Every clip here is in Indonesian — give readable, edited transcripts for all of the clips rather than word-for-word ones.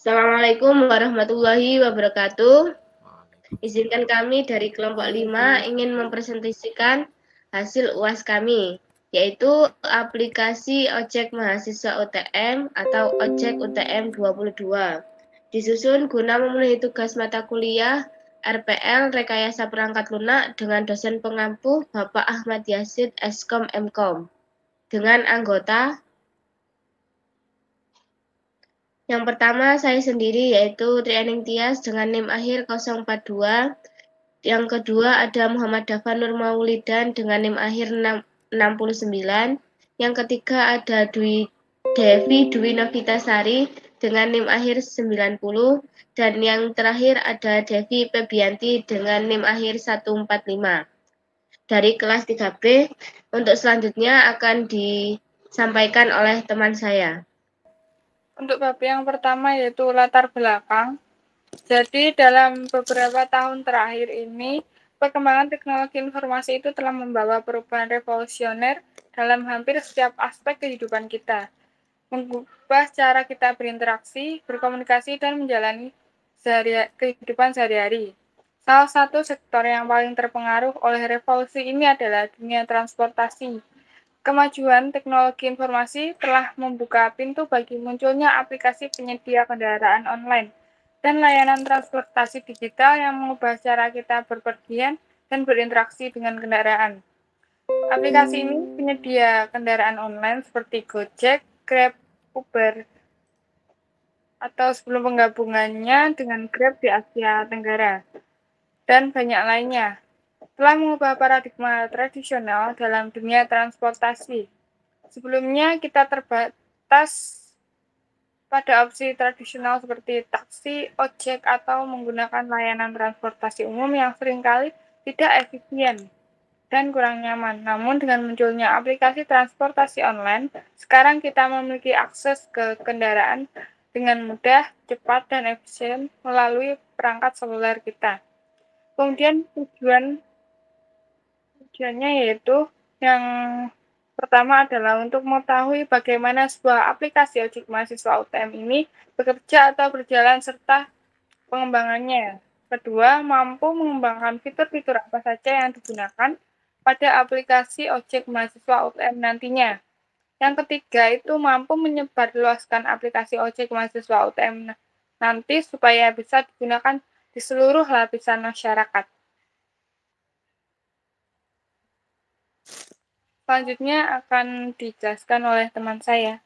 Assalamualaikum warahmatullahi wabarakatuh. Izinkan kami dari kelompok 5 ingin mempresentasikan hasil UAS kami, yaitu aplikasi Ojek Mahasiswa UTM atau Ojek UTM 22. Disusun guna memenuhi tugas mata kuliah RPL Rekayasa Perangkat Lunak dengan dosen pengampu Bapak Ahmad Yasid Eskom Mkom dengan anggota yang pertama saya sendiri yaitu Trianing Tias dengan NIM akhir 042. Yang kedua ada Muhammad Dafan Nur Maulidan dengan NIM akhir 69. Yang ketiga ada Devi Dwi Novitasari dengan NIM akhir 90. Dan yang terakhir ada Devi Febianti dengan NIM akhir 145. Dari kelas 3B, untuk selanjutnya akan disampaikan oleh teman saya. Untuk bab yang pertama yaitu latar belakang. Jadi dalam beberapa tahun terakhir ini, perkembangan teknologi informasi itu telah membawa perubahan revolusioner dalam hampir setiap aspek kehidupan kita, mengubah cara kita berinteraksi, berkomunikasi, dan menjalani kehidupan sehari-hari. Salah satu sektor yang paling terpengaruh oleh revolusi ini adalah dunia transportasi. Kemajuan teknologi informasi telah membuka pintu bagi munculnya aplikasi penyedia kendaraan online dan layanan transportasi digital yang mengubah cara kita berpergian dan berinteraksi dengan kendaraan. Aplikasi ini penyedia kendaraan online seperti Gojek, Grab, Uber, atau sebelum penggabungannya dengan Grab di Asia Tenggara, dan banyak lainnya, telah mengubah paradigma tradisional dalam dunia transportasi. Sebelumnya kita terbatas pada opsi tradisional seperti taksi, ojek, atau menggunakan layanan transportasi umum yang seringkali tidak efisien dan kurang nyaman. Namun dengan munculnya aplikasi transportasi online, sekarang kita memiliki akses ke kendaraan dengan mudah, cepat, dan efisien melalui perangkat seluler kita. Kemudian tujuannya yaitu yang pertama adalah untuk mengetahui bagaimana sebuah aplikasi ojek mahasiswa UTM ini bekerja atau berjalan serta pengembangannya. Kedua, mampu mengembangkan fitur-fitur apa saja yang digunakan pada aplikasi ojek mahasiswa UTM nantinya. Yang ketiga itu mampu menyebarluaskan aplikasi ojek mahasiswa UTM nanti supaya bisa digunakan di seluruh lapisan masyarakat. Selanjutnya akan dijelaskan oleh teman saya.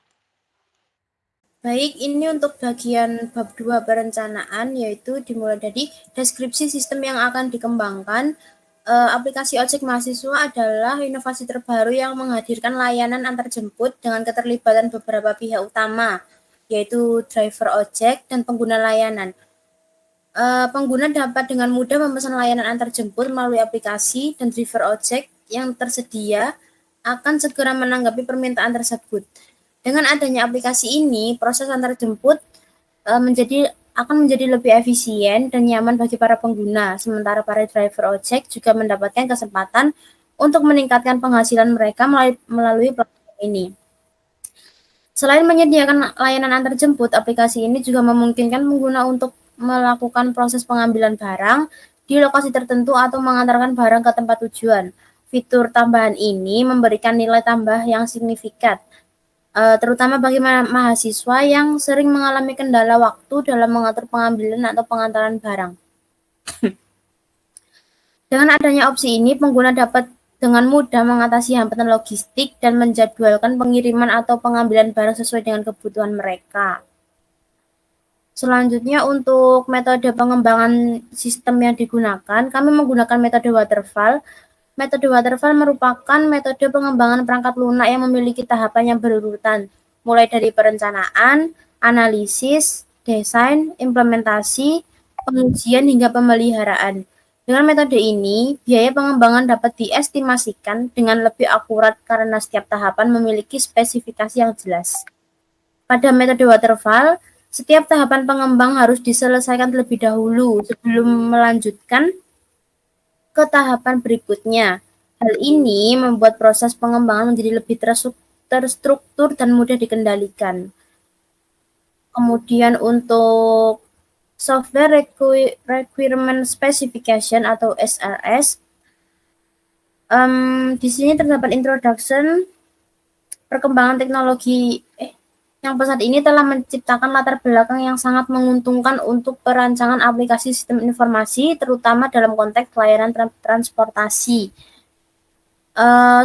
Baik, ini untuk bagian bab 2 perencanaan, yaitu dimulai dari deskripsi sistem yang akan dikembangkan. Aplikasi ojek mahasiswa adalah inovasi terbaru yang menghadirkan layanan antarjemput dengan keterlibatan beberapa pihak utama, yaitu driver ojek dan pengguna layanan. Pengguna dapat dengan mudah memesan layanan antarjemput melalui aplikasi, dan driver ojek yang tersedia akan segera menanggapi permintaan tersebut. Dengan adanya aplikasi ini, proses antarjemput akan menjadi lebih efisien dan nyaman bagi para pengguna, sementara para driver ojek juga mendapatkan kesempatan untuk meningkatkan penghasilan mereka melalui platform ini. Selain menyediakan layanan antarjemput, aplikasi ini juga memungkinkan pengguna untuk melakukan proses pengambilan barang di lokasi tertentu atau mengantarkan barang ke tempat tujuan. Fitur tambahan ini memberikan nilai tambah yang signifikan, terutama bagi mahasiswa yang sering mengalami kendala waktu dalam mengatur pengambilan atau pengantaran barang. Dengan adanya opsi ini, pengguna dapat dengan mudah mengatasi hambatan logistik dan menjadwalkan pengiriman atau pengambilan barang sesuai dengan kebutuhan mereka. Selanjutnya, untuk metode pengembangan sistem yang digunakan, kami menggunakan metode waterfall. Metode waterfall merupakan metode pengembangan perangkat lunak yang memiliki tahapan yang berurutan, mulai dari perencanaan, analisis, desain, implementasi, pengujian, hingga pemeliharaan. Dengan metode ini, biaya pengembangan dapat diestimasikan dengan lebih akurat karena setiap tahapan memiliki spesifikasi yang jelas. Pada metode waterfall, setiap tahapan pengembang harus diselesaikan terlebih dahulu sebelum melanjutkan ke tahapan berikutnya. Hal ini membuat proses pengembangan menjadi lebih terstruktur dan mudah dikendalikan. Kemudian untuk Software Requirement Specification atau SRS, di sini terdapat introduction perkembangan teknologi yang pesat ini telah menciptakan latar belakang yang sangat menguntungkan untuk perancangan aplikasi sistem informasi, terutama dalam konteks layanan transportasi.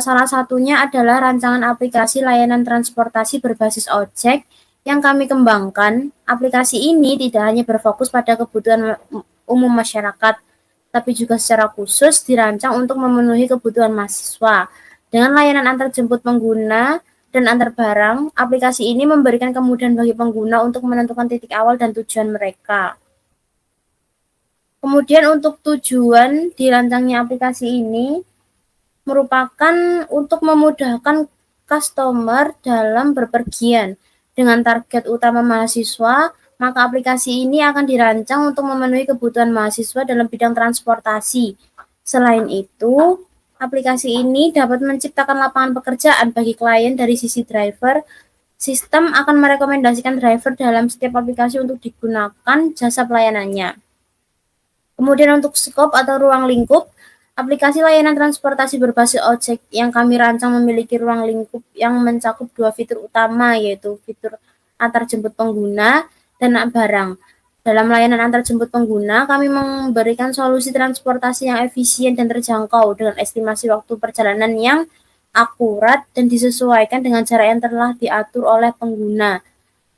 Salah satunya adalah rancangan aplikasi layanan transportasi berbasis objek yang kami kembangkan. Aplikasi ini tidak hanya berfokus pada kebutuhan umum masyarakat, tapi juga secara khusus dirancang untuk memenuhi kebutuhan mahasiswa. Dengan layanan antar jemput pengguna dan antar barang, aplikasi ini memberikan kemudahan bagi pengguna untuk menentukan titik awal dan tujuan mereka. Kemudian untuk tujuan dirancangnya aplikasi ini merupakan untuk memudahkan customer dalam berpergian. Dengan target utama mahasiswa, maka aplikasi ini akan dirancang untuk memenuhi kebutuhan mahasiswa dalam bidang transportasi. Selain itu, aplikasi ini dapat menciptakan lapangan pekerjaan bagi klien dari sisi driver. Sistem akan merekomendasikan driver dalam setiap aplikasi untuk digunakan jasa pelayanannya. Kemudian untuk skop atau ruang lingkup, aplikasi layanan transportasi berbasis ojek yang kami rancang memiliki ruang lingkup yang mencakup dua fitur utama, yaitu fitur antar jemput pengguna dan barang. Dalam layanan antar jemput pengguna, kami memberikan solusi transportasi yang efisien dan terjangkau dengan estimasi waktu perjalanan yang akurat dan disesuaikan dengan jarak yang telah diatur oleh pengguna.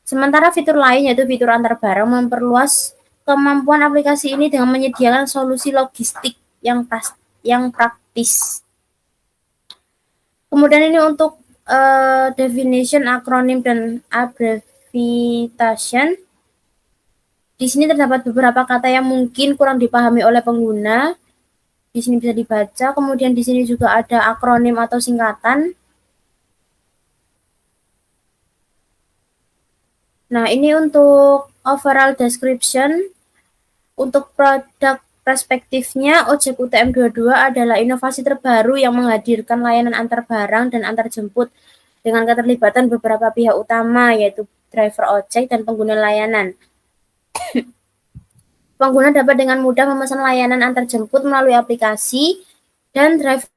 Sementara fitur lain, yaitu fitur antar barang, memperluas kemampuan aplikasi ini dengan menyediakan solusi logistik yang praktis. Kemudian ini untuk definition, akronim, dan abbreviation. Di sini terdapat beberapa kata yang mungkin kurang dipahami oleh pengguna. Di sini bisa dibaca. Kemudian di sini juga ada akronim atau singkatan. Nah, ini untuk overall description. Untuk produk perspektifnya, Ojek UTM 22 adalah inovasi terbaru yang menghadirkan layanan antar barang dan antar jemput dengan keterlibatan beberapa pihak utama, yaitu driver ojek dan pengguna layanan. Pengguna dapat dengan mudah memesan layanan antar jemput melalui aplikasi, dan driver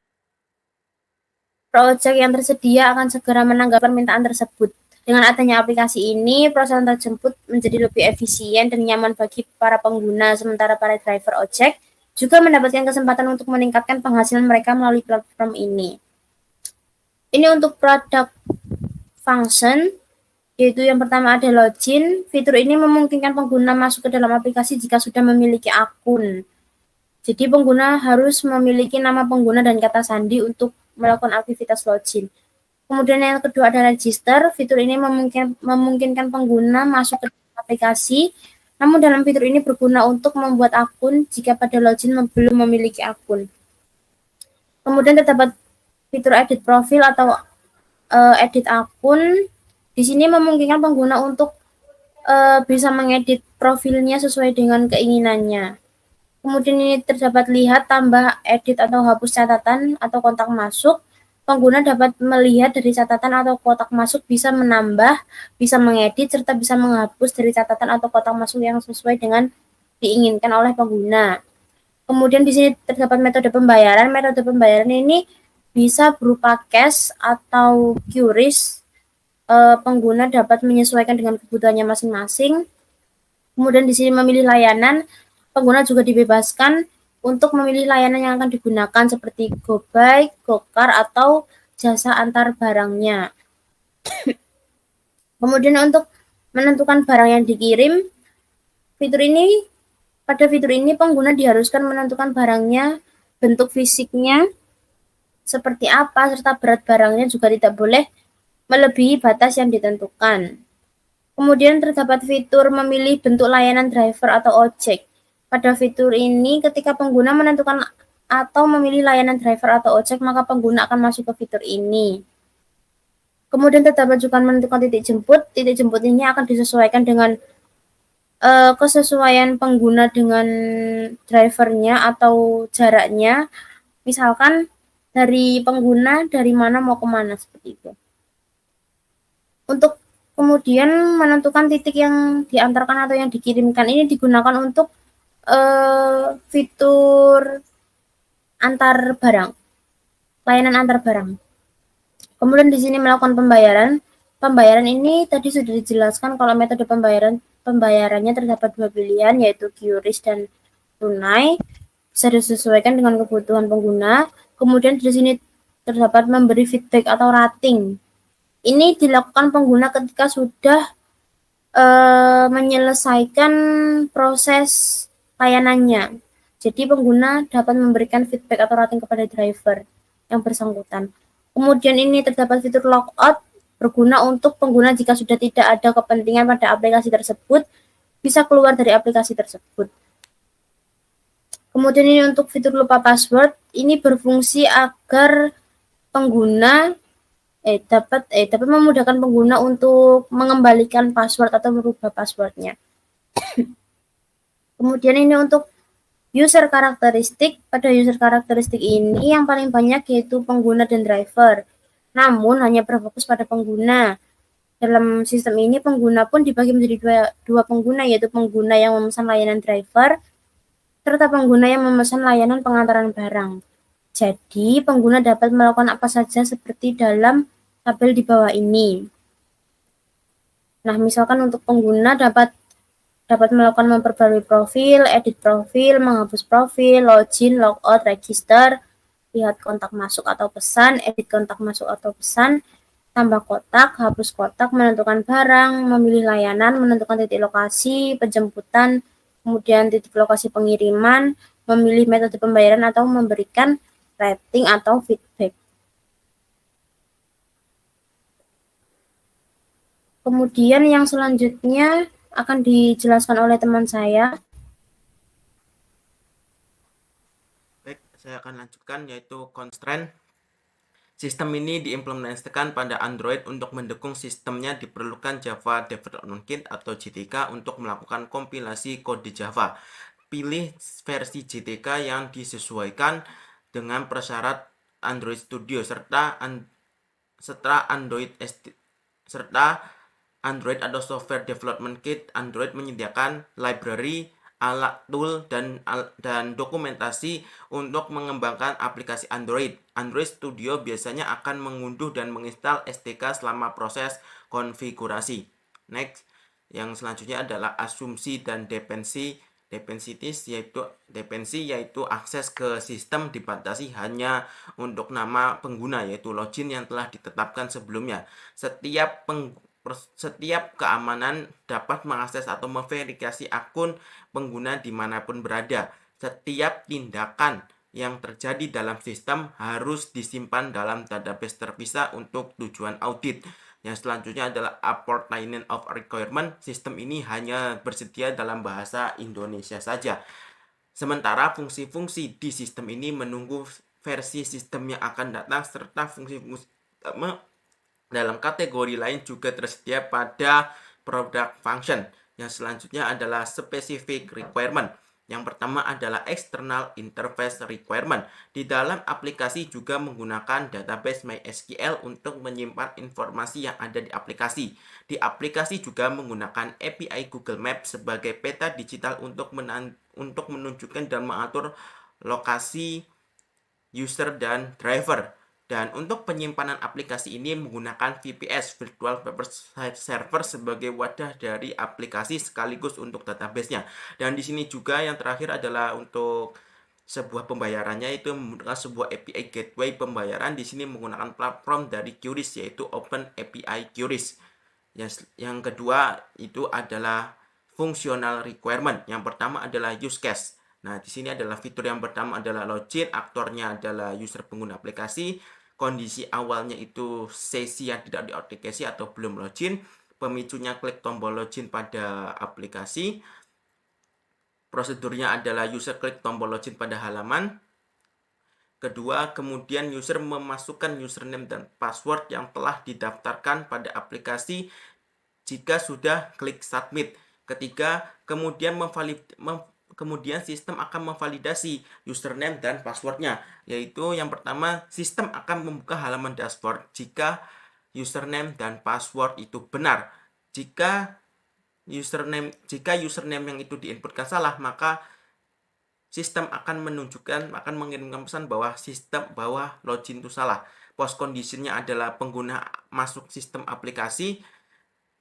ojek yang tersedia akan segera menanggapi permintaan tersebut. Dengan adanya aplikasi ini, proses antar jemput menjadi lebih efisien dan nyaman bagi para pengguna, sementara para driver ojek juga mendapatkan kesempatan untuk meningkatkan penghasilan mereka melalui platform ini. Ini untuk product function, yaitu yang pertama ada login. Fitur ini memungkinkan pengguna masuk ke dalam aplikasi jika sudah memiliki akun. Jadi pengguna harus memiliki nama pengguna dan kata sandi untuk melakukan aktivitas login. Kemudian yang kedua ada register. Fitur ini memungkinkan pengguna masuk ke dalam aplikasi, namun dalam fitur ini berguna untuk membuat akun jika pada login belum memiliki akun. Kemudian terdapat fitur edit profil atau edit akun. Di sini memungkinkan pengguna untuk bisa mengedit profilnya sesuai dengan keinginannya. Kemudian ini terdapat lihat, tambah, edit, atau hapus catatan atau kontak masuk. Pengguna dapat melihat dari catatan atau kotak masuk, bisa menambah, bisa mengedit, serta bisa menghapus dari catatan atau kotak masuk yang sesuai dengan diinginkan oleh pengguna. Kemudian di sini terdapat metode pembayaran. Metode pembayaran ini bisa berupa cash atau QRIS. Pengguna dapat menyesuaikan dengan kebutuhannya masing-masing. Kemudian di sini memilih layanan, pengguna juga dibebaskan untuk memilih layanan yang akan digunakan seperti GoBike, GoCar, atau jasa antar barangnya. Kemudian untuk menentukan barang yang dikirim, pada fitur ini pengguna diharuskan menentukan barangnya, bentuk fisiknya seperti apa, serta berat barangnya juga tidak boleh melebihi batas yang ditentukan. Kemudian terdapat fitur memilih bentuk layanan driver atau ojek. Pada fitur ini, ketika pengguna menentukan atau memilih layanan driver atau ojek, maka pengguna akan masuk ke fitur ini. Kemudian terdapat juga menentukan titik jemput. Titik jemput ini akan disesuaikan dengan kesesuaian pengguna dengan drivernya atau jaraknya. Misalkan dari pengguna dari mana mau kemana, seperti itu. Untuk Kemudian menentukan titik yang diantarkan atau yang dikirimkan ini digunakan untuk fitur antar barang, layanan antar barang. Kemudian di sini melakukan pembayaran. Pembayaran ini tadi sudah dijelaskan kalau metode pembayarannya terdapat dua pilihan, yaitu QRIS dan tunai. Bisa disesuaikan dengan kebutuhan pengguna. Kemudian di sini terdapat memberi feedback atau rating. Ini dilakukan pengguna ketika sudah menyelesaikan proses layanannya. Jadi pengguna dapat memberikan feedback atau rating kepada driver yang bersangkutan. Kemudian ini terdapat fitur logout, berguna untuk pengguna jika sudah tidak ada kepentingan pada aplikasi tersebut, bisa keluar dari aplikasi tersebut. Kemudian ini untuk fitur lupa password, ini berfungsi agar pengguna dapat memudahkan pengguna untuk mengembalikan password atau merubah passwordnya. Kemudian ini untuk user karakteristik. Pada user karakteristik ini yang paling banyak yaitu pengguna dan driver. Namun hanya berfokus pada pengguna. Dalam sistem ini pengguna pun dibagi menjadi dua pengguna, yaitu pengguna yang memesan layanan driver serta pengguna yang memesan layanan pengantaran barang. Jadi pengguna dapat melakukan apa saja seperti dalam tabel di bawah ini. Nah, misalkan untuk pengguna dapat melakukan memperbarui profil, edit profil, menghapus profil, login, logout, register, lihat kontak masuk atau pesan, edit kontak masuk atau pesan, tambah kotak, hapus kotak, menentukan barang, memilih layanan, menentukan titik lokasi, penjemputan, kemudian titik lokasi pengiriman, memilih metode pembayaran atau memberikan rating atau feedback. Kemudian yang selanjutnya akan dijelaskan oleh teman saya. Baik, saya akan lanjutkan yaitu constraint. Sistem ini diimplementasikan pada Android. Untuk mendukung sistemnya diperlukan Java Development Kit atau JTK untuk melakukan kompilasi kode Java. Pilih versi JTK yang disesuaikan dengan prasyarat Android Studio serta Android atau Software Development Kit. Android menyediakan library, alat tool, dan dokumentasi untuk mengembangkan aplikasi Android. Android Studio biasanya akan mengunduh dan menginstal SDK selama proses konfigurasi. Next, yang selanjutnya adalah asumsi dan dependencies, yaitu akses ke sistem dibatasi hanya untuk nama pengguna, yaitu login yang telah ditetapkan sebelumnya. Setiap keamanan dapat mengakses atau memverifikasi akun pengguna dimanapun berada. Setiap tindakan yang terjadi dalam sistem harus disimpan dalam database terpisah untuk tujuan audit. Yang selanjutnya adalah Apportionment of Requirement. Sistem ini hanya bersedia dalam bahasa Indonesia saja. Sementara fungsi-fungsi di sistem ini menunggu versi sistem yang akan datang, serta fungsi-fungsi dalam kategori lain juga tersedia pada product function. Yang selanjutnya adalah specific requirement. Yang pertama adalah external interface requirement. Di dalam aplikasi juga menggunakan database MySQL untuk menyimpan informasi yang ada di aplikasi. Di aplikasi juga menggunakan API Google Maps sebagai peta digital untuk menunjukkan dan mengatur lokasi user dan driver. Dan untuk penyimpanan aplikasi ini menggunakan VPS, Virtual Private Server, sebagai wadah dari aplikasi sekaligus untuk database-nya. Dan di sini juga yang terakhir adalah untuk sebuah pembayarannya, itu menggunakan sebuah API gateway pembayaran. Di sini menggunakan platform dari QRIS, yaitu Open API QRIS. Yang kedua itu adalah functional requirement. Yang pertama adalah use case. Nah, di sini adalah fitur yang pertama adalah login, aktornya adalah user pengguna aplikasi. Kondisi awalnya itu sesi yang tidak diautentikasi atau belum login. Pemicunya klik tombol login pada aplikasi. Prosedurnya adalah user klik tombol login pada halaman. Kedua, kemudian user memasukkan username dan password yang telah didaftarkan pada aplikasi jika sudah klik submit. Ketiga, kemudian sistem akan memvalidasi username dan passwordnya, yaitu yang pertama, sistem akan membuka halaman dashboard jika username dan password itu benar. Jika username yang itu diinputkan salah, maka sistem akan mengirimkan pesan bahwa login itu salah. Post conditionnya adalah pengguna masuk sistem aplikasi,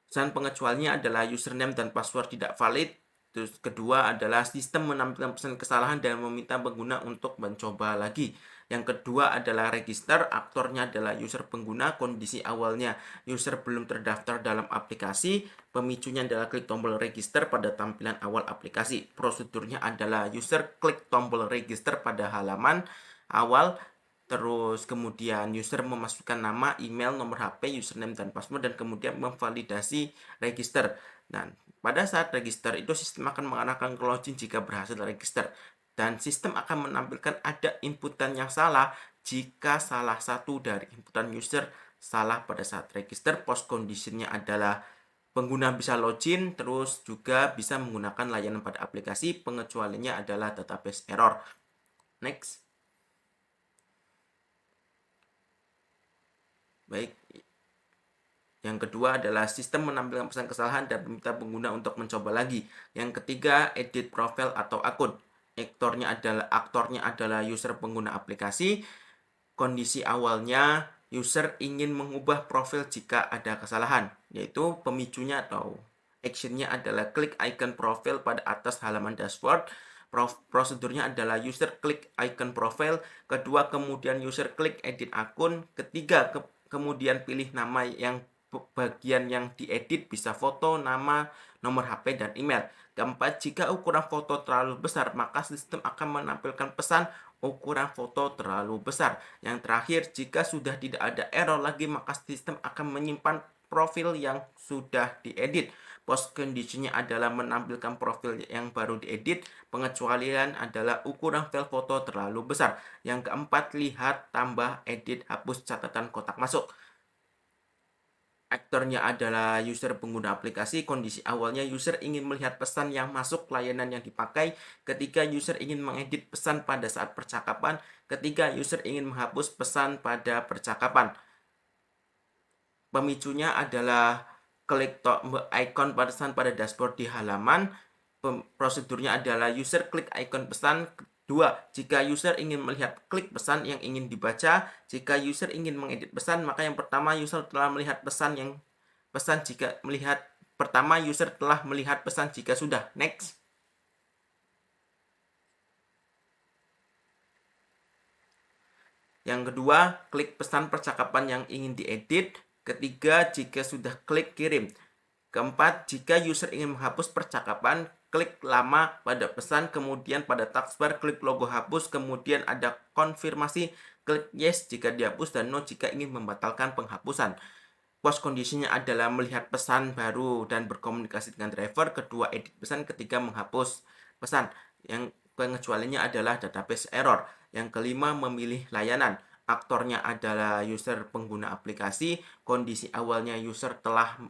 dan pengecualiannya adalah username dan password tidak valid. Terus kedua adalah sistem menampilkan pesan kesalahan dan meminta pengguna untuk mencoba lagi. Yang kedua adalah register, aktornya adalah user pengguna, kondisi awalnya user belum terdaftar dalam aplikasi, pemicunya adalah klik tombol register pada tampilan awal aplikasi. Prosedurnya adalah user klik tombol register pada halaman awal, terus kemudian user memasukkan nama, email, nomor HP, username, dan password, dan kemudian memvalidasi register. Dan pada saat register itu sistem akan mengarahkan ke login jika berhasil register. Dan sistem akan menampilkan ada inputan yang salah jika salah satu dari inputan user salah pada saat register. Post conditionnya adalah pengguna bisa login, terus juga bisa menggunakan layanan pada aplikasi. Pengecualiannya adalah database error. Next. Baik. Yang kedua adalah sistem menampilkan pesan kesalahan dan meminta pengguna untuk mencoba lagi. Yang ketiga, edit profile atau akun. Aktornya adalah user pengguna aplikasi. Kondisi awalnya user ingin mengubah profil jika ada kesalahan, yaitu pemicunya atau actionnya adalah klik icon profil pada atas halaman dashboard. Prosedurnya adalah user klik icon profile. Kedua, kemudian user klik edit akun. Ketiga, kemudian pilih nama yang bagian yang diedit, bisa foto, nama, nomor HP, dan email. Keempat, jika ukuran foto terlalu besar, maka sistem akan menampilkan pesan ukuran foto terlalu besar. Yang terakhir, jika sudah tidak ada error lagi, maka sistem akan menyimpan profil yang sudah diedit. Post conditionnya adalah menampilkan profil yang baru diedit. Pengecualian adalah ukuran file foto terlalu besar. Yang keempat, lihat, tambah, edit, hapus catatan kotak masuk. Aktornya adalah user pengguna aplikasi. Kondisi awalnya user ingin melihat pesan yang masuk layanan yang dipakai. Ketiga, user ingin mengedit pesan pada saat percakapan. Ketiga, user ingin menghapus pesan pada percakapan. Pemicunya adalah klik icon pesan pada dashboard di halaman. Prosedurnya adalah user klik icon pesan. 2. Jika user ingin melihat klik pesan yang ingin dibaca. Jika user ingin mengedit pesan, maka yang pertama user telah melihat pesan jika sudah. Next. Yang kedua, klik pesan percakapan yang ingin diedit. Ketiga, jika sudah klik kirim. Keempat, jika user ingin menghapus percakapan, klik lama pada pesan, kemudian pada taskbar klik logo hapus, kemudian ada konfirmasi, klik yes jika dihapus dan no jika ingin membatalkan penghapusan. Post conditionnya adalah melihat pesan baru dan berkomunikasi dengan driver. Kedua, edit pesan. Ketiga, menghapus pesan. Yang pengecualiannya adalah database error. Yang kelima, memilih layanan. Aktornya adalah user pengguna aplikasi. Kondisi awalnya user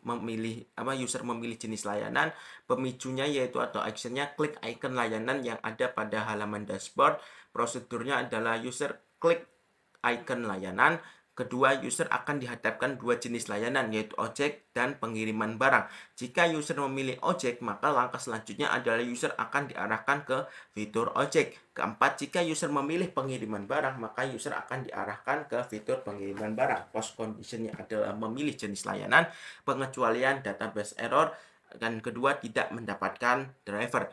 memilih jenis layanan. Pemicunya yaitu atau actionnya klik icon layanan yang ada pada halaman dashboard. Prosedurnya adalah user klik icon layanan. Kedua, user akan dihadapkan dua jenis layanan, yaitu ojek dan pengiriman barang. Jika user memilih ojek, maka langkah selanjutnya adalah user akan diarahkan ke fitur ojek. Keempat, jika user memilih pengiriman barang, maka user akan diarahkan ke fitur pengiriman barang. Post conditionnya adalah memilih jenis layanan, pengecualian database error, dan kedua, tidak mendapatkan driver.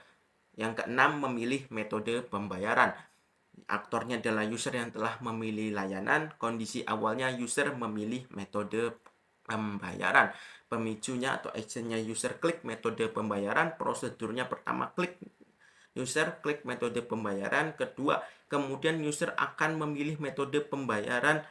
Yang keenam, memilih metode pembayaran. Aktornya adalah user yang telah memilih layanan. Kondisi awalnya user memilih metode pembayaran. Pemicunya atau actionnya user klik metode pembayaran. Prosedurnya pertama user klik metode pembayaran. Kedua, kemudian user akan memilih metode pembayaran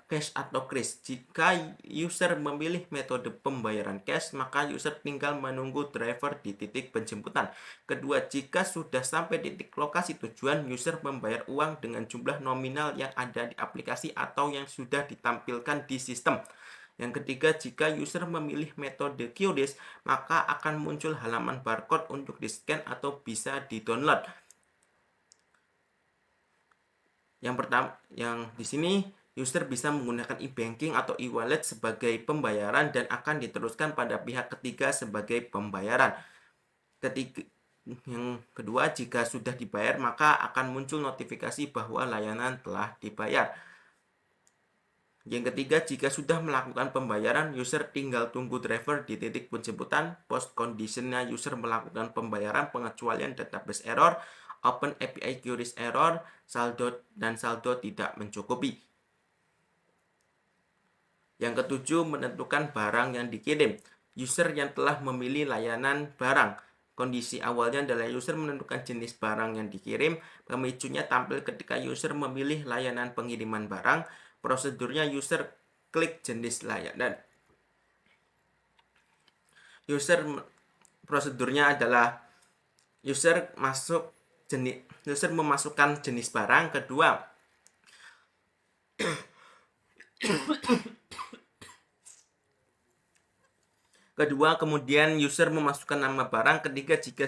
cash atau kris. Jika user memilih metode pembayaran cash, maka user tinggal menunggu driver di titik penjemputan. Kedua, jika sudah sampai di titik lokasi tujuan, user membayar uang dengan jumlah nominal yang ada di aplikasi atau yang sudah ditampilkan di sistem. Yang ketiga, jika user memilih metode QRIS, maka akan muncul halaman barcode untuk di-scan atau bisa di-download. Yang pertama, yang di sini User bisa menggunakan e-banking atau e-wallet sebagai pembayaran dan akan diteruskan pada pihak ketiga sebagai pembayaran. Yang kedua, jika sudah dibayar maka akan muncul notifikasi bahwa layanan telah dibayar. Yang ketiga, jika sudah melakukan pembayaran, user tinggal tunggu driver di titik penjemputan. Post conditionnya user melakukan pembayaran, pengecualian database error, open API queries error, saldo tidak mencukupi. Yang ketujuh, menentukan barang yang dikirim. User yang telah memilih layanan barang. Kondisi awalnya adalah user menentukan jenis barang yang dikirim. Pemicunya tampil ketika user memilih layanan pengiriman barang. Prosedurnya user klik jenis layanan. Prosedurnya adalah user memasukkan jenis barang. Kedua, kemudian user memasukkan nama barang. Ketiga, jika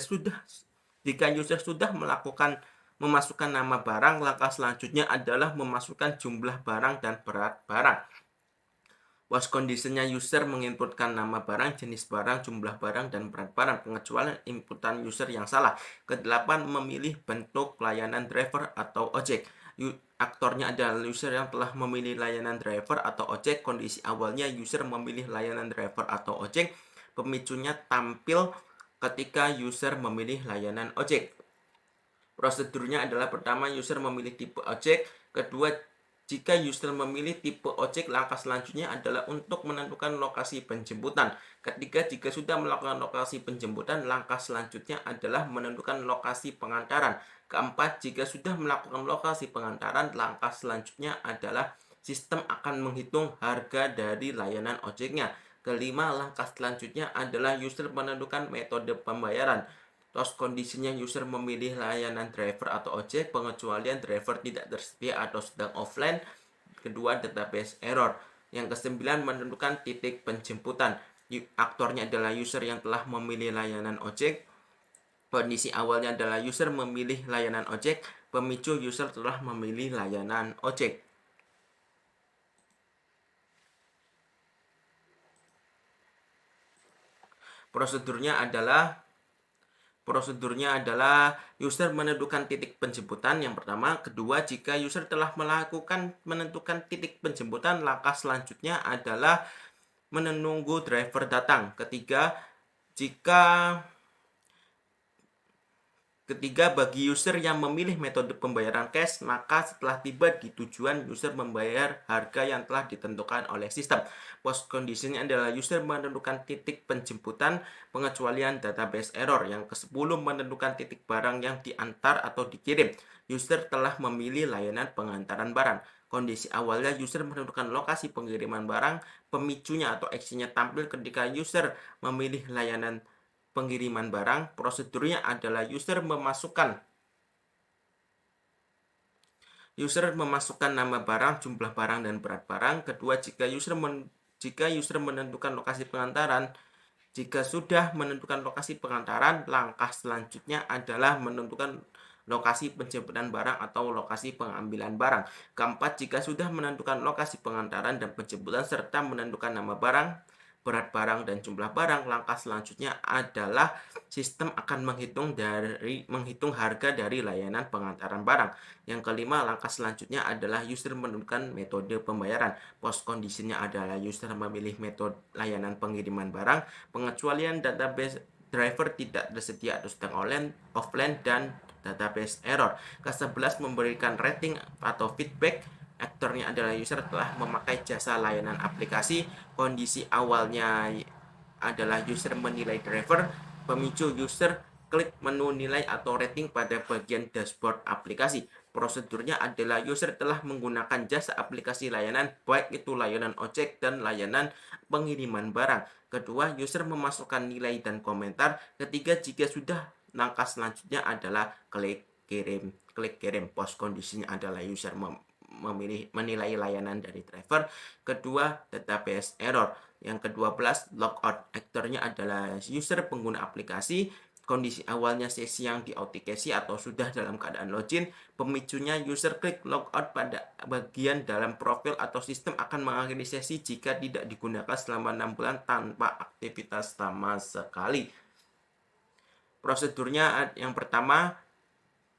user sudah memasukkan nama barang, langkah selanjutnya adalah memasukkan jumlah barang dan berat barang. Post conditionnya user menginputkan nama barang, jenis barang, jumlah barang, dan berat barang. Pengecualian inputan user yang salah. Kedelapan, memilih bentuk layanan driver atau ojek. Aktornya adalah user yang telah memilih layanan driver atau ojek. Kondisi awalnya user memilih layanan driver atau ojek. Pemicunya tampil ketika user memilih layanan ojek. Prosedurnya adalah pertama, user memilih tipe ojek. Kedua, jika user memilih tipe ojek, langkah selanjutnya adalah untuk menentukan lokasi penjemputan. Ketiga, jika sudah melakukan lokasi penjemputan, langkah selanjutnya adalah menentukan lokasi pengantaran. Keempat, jika sudah melakukan lokasi pengantaran, langkah selanjutnya adalah sistem akan menghitung harga dari layanan ojeknya. Kelima, langkah selanjutnya adalah user menentukan metode pembayaran. Post kondisinya user memilih layanan driver atau ojek, pengecualian driver tidak tersedia atau sedang offline. Kedua, database error. Yang kesembilan, menentukan titik penjemputan. Aktornya adalah user yang telah memilih layanan ojek. Kondisi awalnya adalah user memilih layanan ojek. Pemicu user telah memilih layanan ojek. Prosedurnya adalah user menentukan titik penjemputan yang pertama. Kedua, jika user telah menentukan titik penjemputan, langkah selanjutnya adalah menunggu driver datang. Ketiga, bagi user yang memilih metode pembayaran cash, maka setelah tiba di tujuan, user membayar harga yang telah ditentukan oleh sistem. Post conditionnya adalah user menentukan titik penjemputan, pengecualian database error. Yang ke-10, menentukan titik barang yang diantar atau dikirim. User telah memilih layanan pengantaran barang. Kondisi awalnya user menentukan lokasi pengiriman barang. Pemicunya atau aksinya tampil ketika user memilih layanan pengiriman barang. Prosedurnya adalah user memasukkan nama barang, jumlah barang, dan berat barang. Kedua, jika user menentukan lokasi pengantaran, jika sudah menentukan lokasi pengantaran, langkah selanjutnya adalah menentukan lokasi penjemputan barang atau lokasi pengambilan barang. Keempat, jika sudah menentukan lokasi pengantaran dan penjemputan serta menentukan nama barang, berat barang, dan jumlah barang, langkah selanjutnya adalah sistem akan menghitung harga dari layanan pengantaran barang. Yang kelima, langkah selanjutnya adalah user menentukan metode pembayaran. Post conditionnya adalah user memilih metode layanan pengiriman barang, pengecualian database driver tidak tersedia atau sedang offline, dan database error. Ke-11, memberikan rating atau feedback. Aktornya adalah user telah memakai jasa layanan aplikasi. Kondisi awalnya adalah user menilai driver. Pemicu user klik menu nilai atau rating pada bagian dashboard aplikasi. Prosedurnya adalah user telah menggunakan jasa aplikasi layanan, baik itu layanan ojek dan layanan pengiriman barang. Kedua, user memasukkan nilai dan komentar. Ketiga, jika sudah, langkah selanjutnya adalah klik kirim. Post kondisinya adalah user menilai layanan dari driver. Kedua, database error. Yang ke-12, logout. Aktornya adalah user pengguna aplikasi. kondisi awalnya sesi yang diautentikasi atau sudah dalam keadaan login, pemicunya user klik logout pada bagian dalam profil atau sistem akan mengakhiri sesi jika tidak digunakan selama 6 bulan tanpa aktivitas sama sekali. Prosedurnya yang pertama,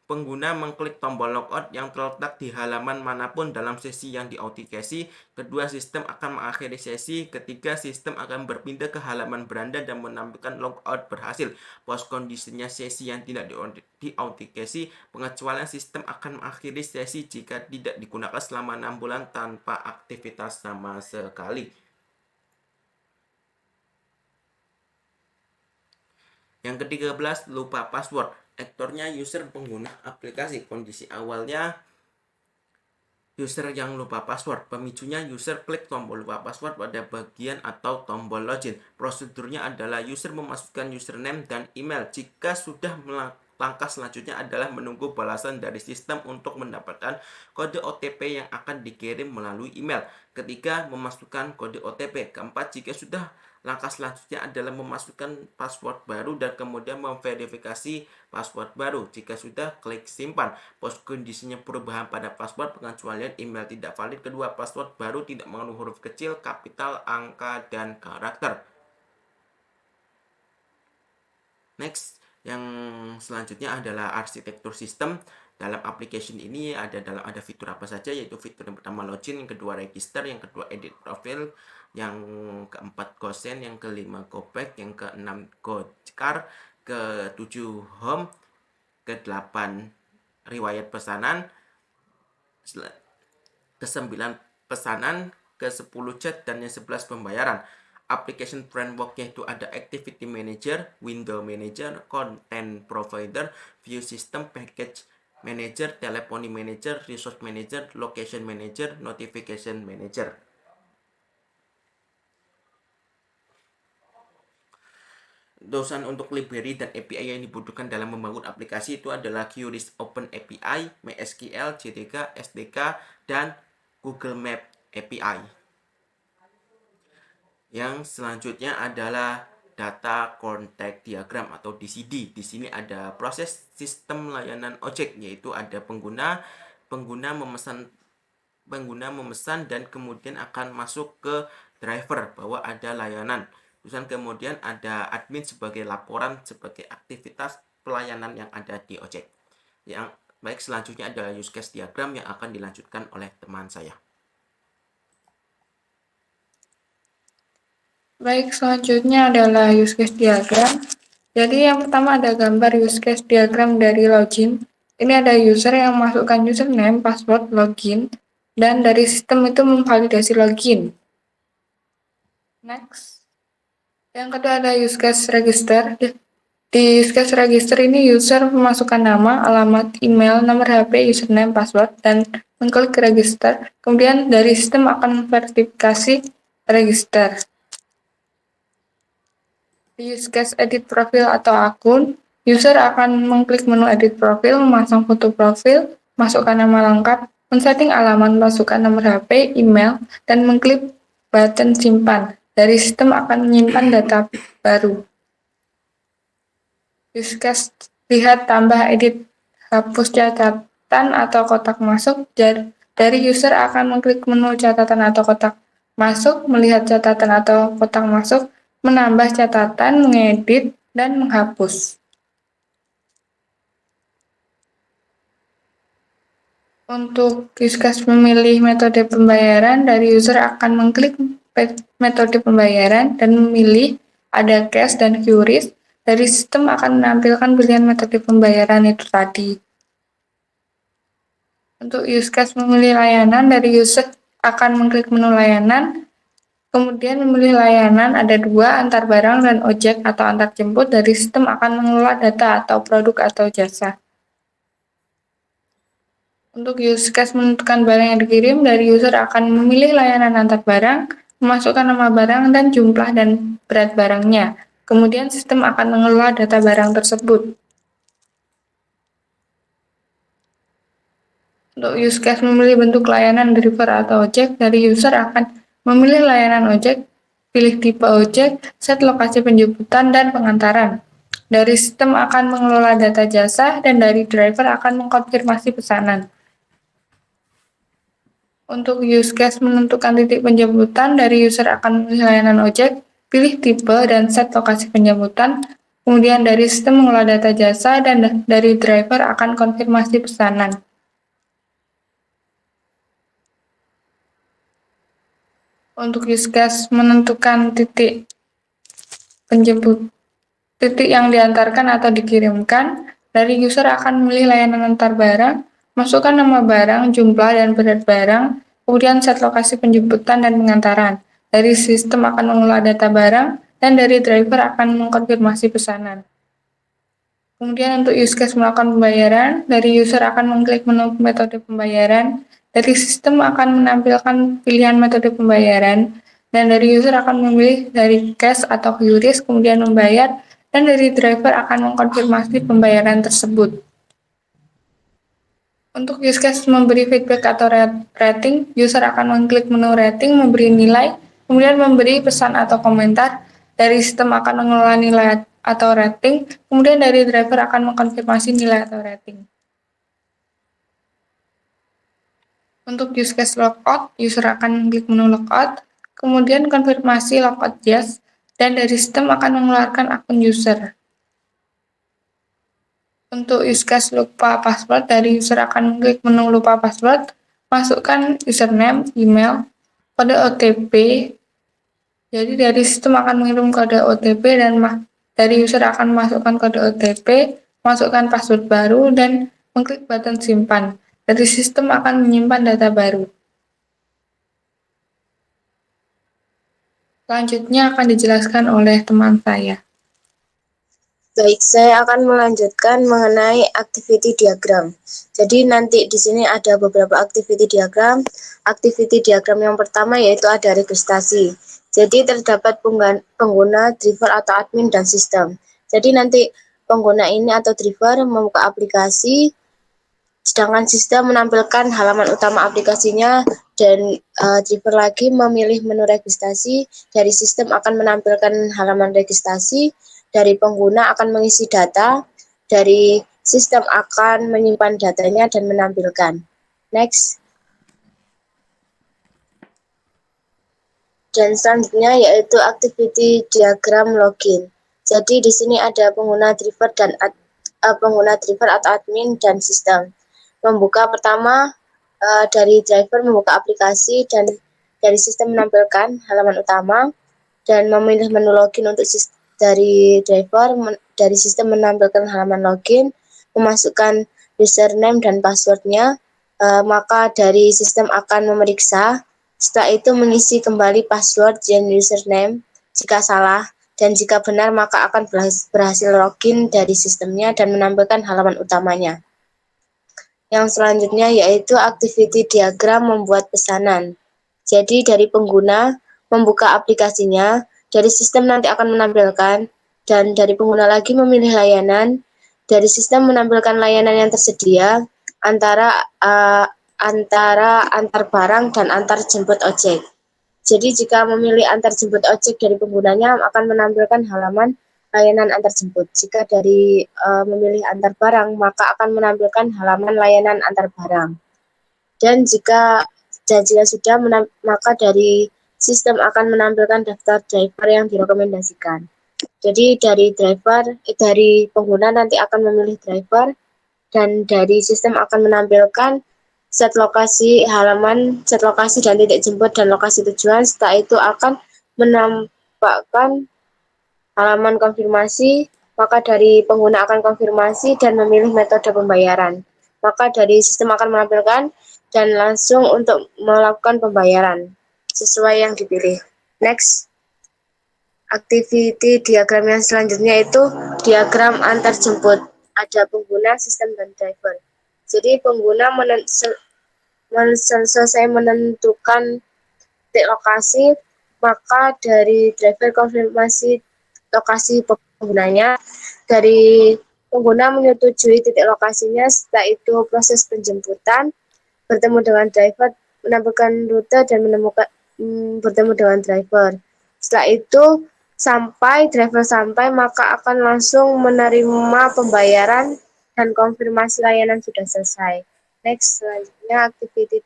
pengguna mengklik tombol logout yang terletak di halaman manapun dalam sesi yang diautentikasi. Kedua, sistem akan mengakhiri sesi. Ketiga, sistem akan berpindah ke halaman beranda dan menampilkan logout berhasil. Post kondisinya sesi yang tidak diautentikasi, pengecualian sistem akan mengakhiri sesi jika tidak digunakan selama 6 bulan tanpa aktivitas sama sekali. Yang ke-13, lupa password. Aktornya user pengguna aplikasi. Kondisi awalnya user yang lupa password. Pemicunya user klik tombol lupa password pada bagian atau tombol login. Prosedurnya adalah user memasukkan username dan email. Jika sudah langkah selanjutnya adalah menunggu balasan dari sistem untuk mendapatkan kode OTP yang akan dikirim melalui email. Ketiga, memasukkan kode OTP. Keempat, jika sudah, langkah selanjutnya adalah memasukkan password baru dan kemudian memverifikasi password baru. Jika sudah, klik simpan. Post kondisinya perubahan pada password, pengecualian email tidak valid. Kedua, password baru tidak mengandung huruf kecil, kapital, angka, dan karakter. Next, yang selanjutnya adalah arsitektur sistem. Dalam application ini ada fitur apa saja, yaitu fitur yang pertama login, yang kedua register, yang kedua edit profile, yang keempat gosen, yang kelima go back, yang keenam go car, ke-7 home, ke-8 riwayat pesanan, ke-9 pesanan, ke-10 chat, dan yang 11 pembayaran. Application framework-nya itu ada Activity Manager, Window Manager, Content Provider, View System, Package Manager, Telephony Manager, Resource Manager, Location Manager, Notification Manager. Dosen untuk library dan API yang dibutuhkan dalam membangun aplikasi itu adalah QRIS Open API, MySQL, JDK, SDK, dan Google Map API. Yang selanjutnya adalah data contact diagram atau DCD. Di sini ada proses sistem layanan objek, yaitu ada pengguna memesan dan kemudian akan masuk ke driver bahwa ada layanan. Terus kemudian ada admin sebagai laporan sebagai aktivitas pelayanan yang ada di objek. Yang baik, selanjutnya adalah use case diagram yang akan dilanjutkan oleh teman saya. Baik, selanjutnya adalah use case diagram. Jadi yang pertama ada gambar use case diagram dari login. Ini ada user yang masukkan username, password, login, dan dari sistem itu memvalidasi login. Next. Yang kedua ada use case register. Di use case register ini user memasukkan nama, alamat, email, nomor HP, username, password, dan mengklik register. Kemudian dari sistem akan verifikasi register. Di use case edit profil atau akun, user akan mengklik menu edit profil, memasang foto profil, masukkan nama lengkap, men-setting alamat, masukkan nomor HP, email, dan mengklik button simpan. Dari sistem akan menyimpan data baru. Use case lihat, tambah, edit, hapus catatan atau kotak masuk. Dari user akan mengklik menu catatan atau kotak masuk, melihat catatan atau kotak masuk, menambah catatan, mengedit, dan menghapus. Untuk use case memilih metode pembayaran, dari user akan mengklik metode pembayaran dan memilih ada cash dan QRIS. Dari sistem akan menampilkan pilihan metode pembayaran itu tadi. Untuk use case memilih layanan, dari user akan mengklik menu layanan, kemudian memilih layanan ada 2, antar barang dan ojek atau antar jemput. Dari sistem akan mengelola data atau produk atau jasa. Untuk use case menentukan barang yang dikirim, dari user akan memilih layanan antar barang, memasukkan nama barang dan jumlah dan berat barangnya. Kemudian sistem akan mengelola data barang tersebut. Untuk use case memilih bentuk layanan deliver atau ojek, dari user akan memilih layanan ojek, pilih tipe ojek, set lokasi penjemputan dan pengantaran. Dari sistem akan mengelola data jasa, dan dari driver akan mengkonfirmasi pesanan. Untuk use case menentukan titik penjemputan, dari user akan memilih layanan ojek, pilih tipe dan set lokasi penjemputan, kemudian dari sistem mengelola data jasa, dan dari driver akan konfirmasi pesanan. Untuk use case menentukan titik yang diantarkan atau dikirimkan, dari user akan memilih layanan antar barang, masukkan nama barang, jumlah, dan berat barang, kemudian set lokasi penjemputan dan pengantaran. Dari sistem akan mengelola data barang, dan dari driver akan mengkonfirmasi pesanan. Kemudian untuk use case melakukan pembayaran, dari user akan mengklik menu metode pembayaran, dari sistem akan menampilkan pilihan metode pembayaran, dan dari user akan memilih dari cash atau QRIS, kemudian membayar, dan dari driver akan mengkonfirmasi pembayaran tersebut. Untuk use case memberi feedback atau rating, user akan mengklik menu rating, memberi nilai, kemudian memberi pesan atau komentar. Dari sistem akan mengelola nilai atau rating, kemudian dari driver akan mengkonfirmasi nilai atau rating. Untuk use case logout, user akan mengklik menu logout, kemudian konfirmasi logout yes, dan dari sistem akan mengeluarkan akun user. Untuk use case lupa password, dari user akan mengklik menu lupa password, masukkan username, email, kode OTP. Jadi dari sistem akan mengirim kode OTP dan dari user akan masukkan kode OTP, masukkan password baru, dan mengklik button simpan. Dari sistem akan menyimpan data baru. Selanjutnya akan dijelaskan oleh teman saya. Baik, saya akan melanjutkan mengenai activity diagram. Jadi nanti di sini ada beberapa activity diagram. Activity diagram yang pertama yaitu ada registrasi. Jadi terdapat pengguna, driver atau admin dan sistem. Jadi nanti pengguna ini atau driver membuka aplikasi, sedangkan sistem menampilkan halaman utama aplikasinya, dan driver lagi memilih menu registrasi. Dari sistem akan menampilkan halaman registrasi, dari pengguna akan mengisi data, dari sistem akan menyimpan datanya dan menampilkan. Next. Dan selanjutnya yaitu activity diagram login. Jadi di sini ada pengguna driver dan pengguna driver atau admin dan sistem. Membuka pertama dari driver membuka aplikasi, dan dari sistem menampilkan halaman utama, dan memilih menu login untuk dari driver, dari sistem menampilkan halaman login, memasukkan username dan passwordnya, maka dari sistem akan memeriksa. Setelah itu mengisi kembali password dan username jika salah, dan jika benar maka akan berhasil login dari sistemnya dan menampilkan halaman utamanya. Yang selanjutnya yaitu activity diagram membuat pesanan. Jadi dari pengguna membuka aplikasinya, dari sistem nanti akan menampilkan, dan dari pengguna lagi memilih layanan, dari sistem menampilkan layanan yang tersedia antara antar barang dan antar jemput ojek. Jadi jika memilih antar jemput ojek dari penggunanya akan menampilkan halaman layanan antar jemput. Jika dari memilih antar barang maka akan menampilkan halaman layanan antar barang. Dan jika sudah maka dari sistem akan menampilkan daftar driver yang direkomendasikan. Jadi dari pengguna nanti akan memilih driver, dan dari sistem akan menampilkan set lokasi halaman, set lokasi dan titik jemput dan lokasi tujuan. Setelah itu akan menampakkan halaman konfirmasi, maka dari pengguna akan konfirmasi dan memilih metode pembayaran. Maka dari sistem akan menampilkan dan langsung untuk melakukan pembayaran sesuai yang dipilih. Next. Activity diagram yang selanjutnya itu diagram antar jemput. Ada pengguna, sistem, dan driver. Jadi pengguna selesai menentukan titik lokasi, maka dari driver konfirmasi lokasi penggunanya, dari pengguna menyetujui titik lokasinya. Setelah itu proses penjemputan, bertemu dengan driver, menampilkan rute dan bertemu dengan driver. Setelah itu driver sampai, maka akan langsung menerima pembayaran dan konfirmasi layanan sudah selesai. Next, selanjutnya activity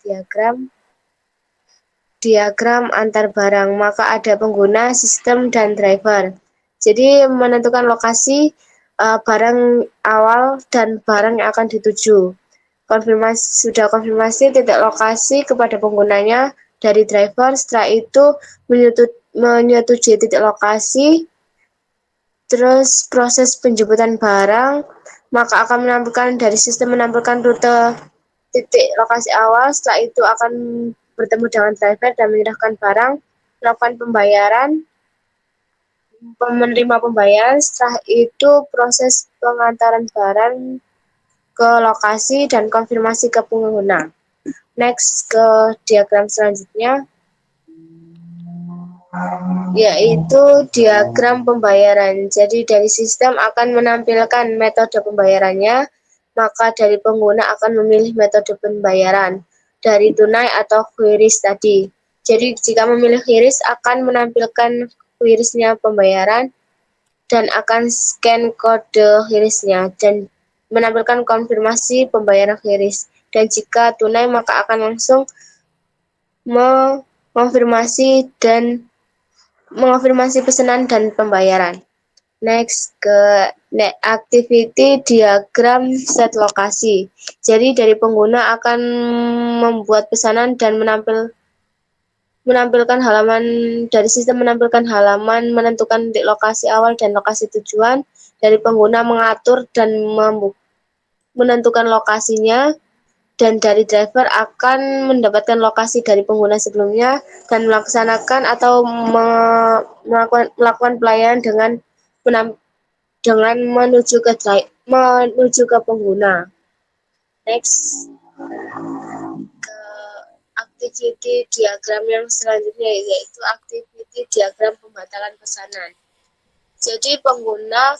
diagram antar barang, maka ada pengguna, sistem, dan driver. Jadi menentukan lokasi barang awal dan barang yang akan dituju. Sudah konfirmasi titik lokasi kepada penggunanya dari driver, setelah itu menyetujui titik lokasi, terus proses penjemputan barang, maka akan dari sistem menampilkan rute titik lokasi awal, setelah itu akan bertemu dengan driver dan menyerahkan barang, melakukan pembayaran, menerima pembayaran, setelah itu proses pengantaran barang ke lokasi dan konfirmasi ke pengguna. Next, ke diagram selanjutnya, yaitu diagram pembayaran. Jadi dari sistem akan menampilkan metode pembayarannya, maka dari pengguna akan memilih metode pembayaran dari tunai atau QRIS tadi. Jadi jika memilih QRIS akan menampilkan QRIS-nya pembayaran dan akan scan kode QRIS-nya dan menampilkan konfirmasi pembayaran QRIS. Dan jika tunai maka akan langsung mengonfirmasi pesanan dan pembayaran. Next, ke activity diagram set lokasi. Jadi dari pengguna akan membuat pesanan dan menampilkan halaman dari sistem menentukan titik lokasi awal dan lokasi tujuan. Dari pengguna mengatur dan menentukan lokasinya, dan dari driver akan mendapatkan lokasi dari pengguna sebelumnya dan melaksanakan atau melakukan pelayanan dengan menuju ke pengguna. Next, ke activity diagram yang selanjutnya, yaitu activity diagram pembatalan pesanan. Jadi pengguna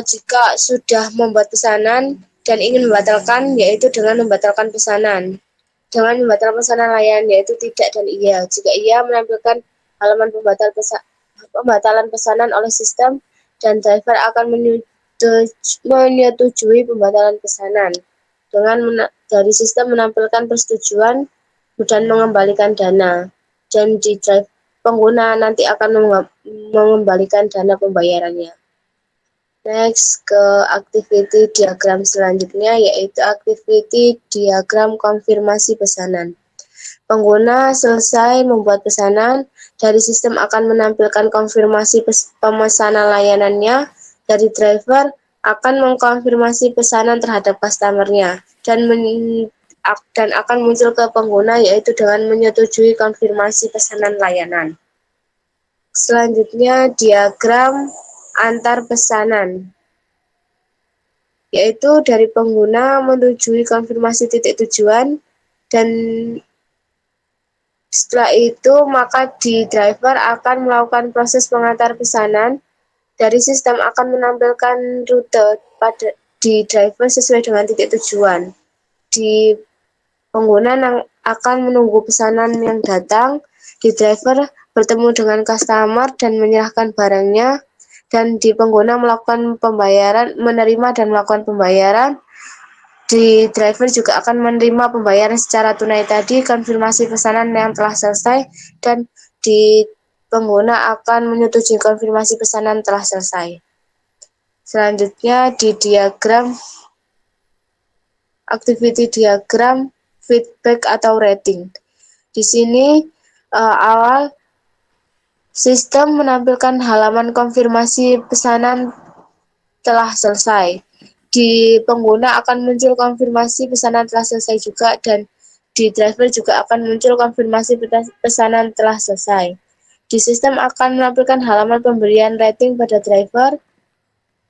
jika sudah membuat pesanan dan ingin membatalkan, yaitu dengan membatalkan pesanan. Dengan membatalkan pesanan layanan, yaitu tidak dan iya. Jika iya, menampilkan halaman pembatalan pesanan oleh sistem dan driver akan menyetujui pembatalan pesanan. Dari sistem menampilkan persetujuan dan mengembalikan dana. Dan di drive pengguna nanti akan mengembalikan dana pembayarannya. Next, ke activity diagram selanjutnya, yaitu activity diagram konfirmasi pesanan. Pengguna selesai membuat pesanan, dari sistem akan menampilkan konfirmasi pemesanan layanannya, dari driver akan mengkonfirmasi pesanan terhadap customer-nya, dan akan muncul ke pengguna, yaitu dengan menyetujui konfirmasi pesanan layanan. Selanjutnya, diagram antar pesanan, yaitu dari pengguna menyetujui konfirmasi titik tujuan, dan setelah itu maka di driver akan melakukan proses pengantar pesanan. Dari sistem akan menampilkan rute di driver sesuai dengan titik tujuan. Di pengguna akan menunggu pesanan yang datang. Di driver bertemu dengan customer dan menyerahkan barangnya. Dan di pengguna melakukan pembayaran, menerima dan melakukan pembayaran. Di driver juga akan menerima pembayaran secara tunai tadi, konfirmasi pesanan yang telah selesai, dan di pengguna akan menyetujui konfirmasi pesanan telah selesai. Selanjutnya di diagram activity diagram feedback atau rating. Di sini awal sistem menampilkan halaman konfirmasi pesanan telah selesai. Di pengguna akan muncul konfirmasi pesanan telah selesai juga, dan di driver juga akan muncul konfirmasi pesanan telah selesai. Di sistem akan menampilkan halaman pemberian rating pada driver,